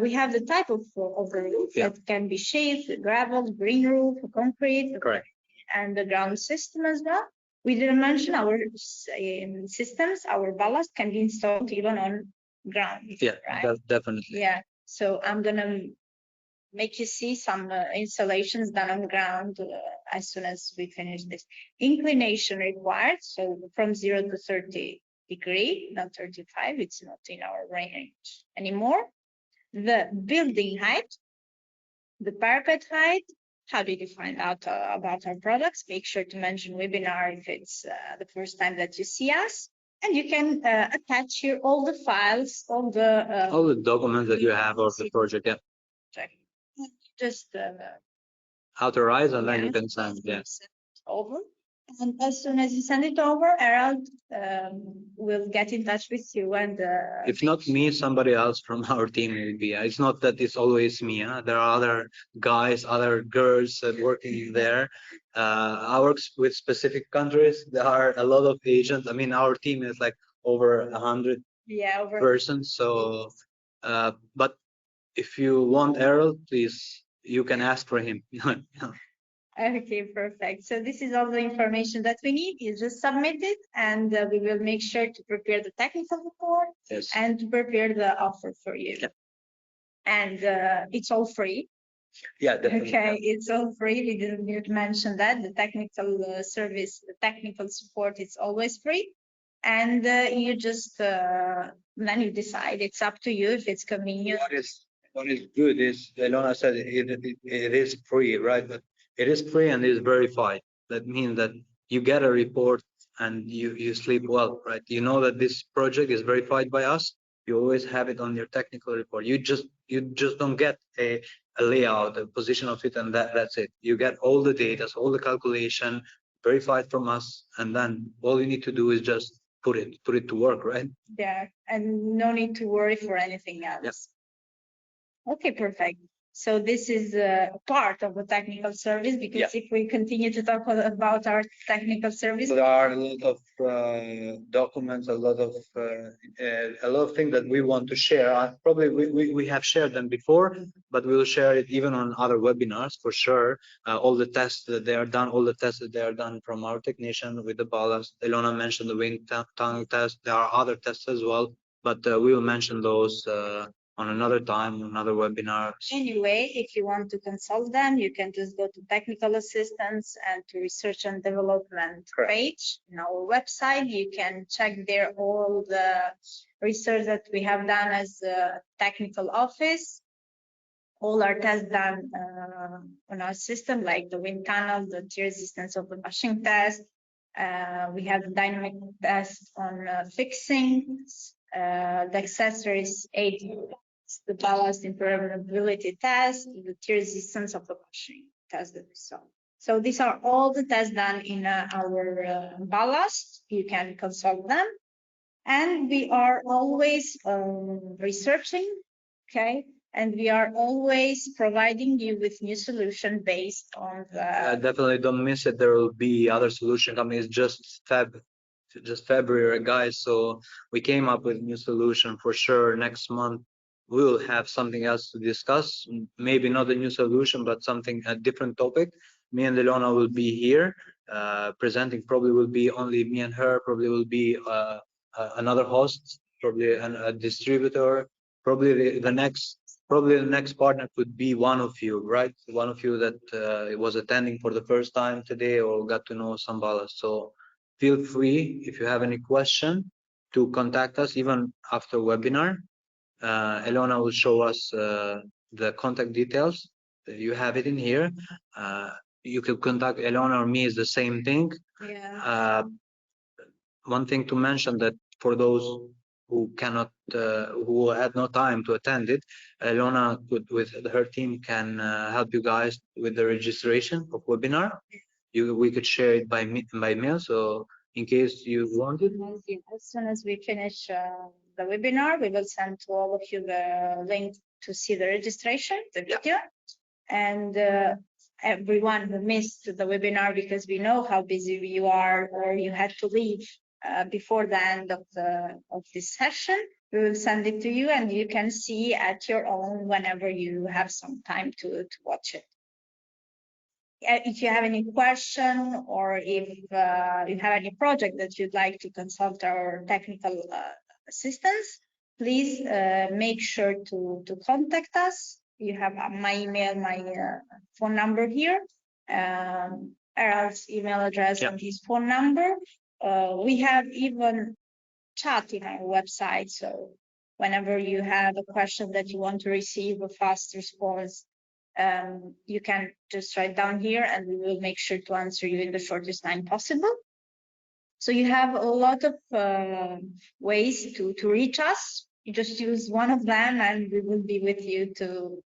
We have the type of the roof. Yeah. That can be shaped, gravel, green roof, concrete. Correct. And the ground system as well. We didn't mention our systems, our ballast can be installed even on ground. Yeah, right? Definitely. Yeah, so I'm gonna make you see some installations done on ground as soon as we finish this. Inclination required, so from 0 to 30 degree, not 35, it's not in our range anymore. The building height, the parapet height. How did you find out about our products? Make sure to mention webinar if it's the first time that you see us. And you can attach here all the files, all the documents that you have of the project. Yeah. Just authorize, and then you can send. Yeah. Over. And as soon as you send it over, Errol will get in touch with you. And if not me, somebody else from our team will be. It's not that it's always me. Huh? There are other guys, other girls working there. I work with specific countries. There are a lot of agents. I mean, our team is like over 100 persons. So, but if you want Errol, please, you can ask for him. Okay, perfect. So this is all the information that we need. You just submit it, and we will make sure to prepare the technical report. Yes. And to prepare the offer for you. Yep. And it's all free. Yeah, definitely. Okay, yeah. It's all free. We didn't mention that. The technical service, the technical support, it's always free. And you just then you decide. It's up to you if it's convenient. What is good is, Elona said it is free, right? But it is free and is verified. That means that you get a report and you sleep well, right? You know that this project is verified by us. You always have it on your technical report. You just don't get a layout, a position of it, and that's it. You get all the data, all the calculation verified from us, and then all you need to do is just put it to work, right? Yeah, and no need to worry for anything else. Yep. Okay, perfect. So this is a part of the technical service, because if we continue to talk about our technical service, there are a lot of documents, a lot of things that we want to share. Probably we have shared them before, but we will share it even on other webinars for sure. All the tests that they are done, from our technician with the ballast. Ilona mentioned the wind tunnel test. There are other tests as well, but we will mention those on another time, another webinar. Anyway, if you want to consult them, you can just go to technical assistance and to research and development page in our website. You can check there all the research that we have done as a technical office. All our tests done on our system, like the wind tunnel, the tear resistance of the bushing test. We have the dynamic test on fixings, the accessories aid, the ballast impermeability test, the tear resistance of the bushing test that we saw. So these are all the tests done in our ballast. You can consult them. And we are always researching, okay? And we are always providing you with new solution based on the... Definitely don't miss it. There will be other solution coming. It's just February, guys. So we came up with new solution for sure. Next month we will have something else to discuss. Maybe not a new solution, but something, a different topic. Me and Ilona will be here presenting. Probably will be only me and her. Probably will be another host, probably a distributor. Probably the next partner could be one of you, right? One of you that was attending for the first time today or got to know Sun Ballast. So feel free, if you have any question, to contact us even after webinar. Ilona will show us the contact details. You have it in here. You can contact Ilona or me, is the same thing. Yeah. One thing to mention, that for those who cannot, who had no time to attend it, Ilona could, with her team, can help you guys with the registration of webinar. We could share it by mail. So in case you want it, as soon as we finish the webinar, we will send to all of you the link to see the registration, the video, and everyone who missed the webinar because we know how busy you are or you had to leave before the end of this session, we will send it to you and you can see at your own whenever you have some time to watch it. If you have any question or if you have any project that you'd like to consult our technical assistance, please make sure to contact us. You have my email, my phone number here, Errol's email address and his phone number. We have even chat in our website. So whenever you have a question that you want to receive a fast response, you can just write down here and we will make sure to answer you in the shortest time possible. So you have a lot of ways to reach us. You just use one of them and we will be with you to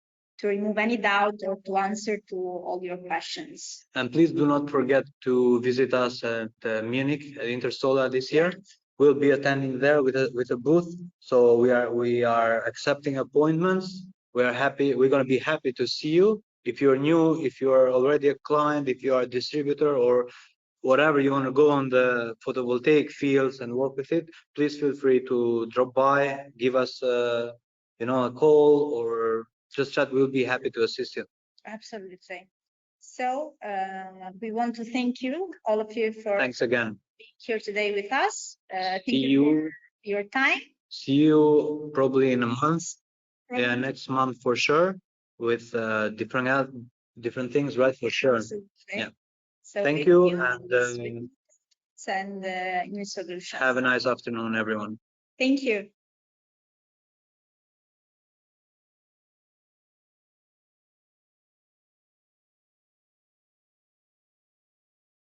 remove any doubt or to answer to all your questions. And please do not forget to visit us at Munich at Intersolar this year. We'll be attending there with a booth. So we are accepting appointments. We're going to be happy to see you. If you're new, if you're already a client, if you are a distributor or whatever you want to go on the photovoltaic fields and work with it, please feel free to drop by, give us a call or just chat. We'll be happy to assist you. Absolutely. So we want to thank you, all of you, for thanks again being here today with us. Thank see you for your time. See you probably in a month. Yeah, next month for sure, with different things, right? For sure. Absolutely. Yeah. So Thank you, and new solution. have a nice afternoon, everyone. Thank you.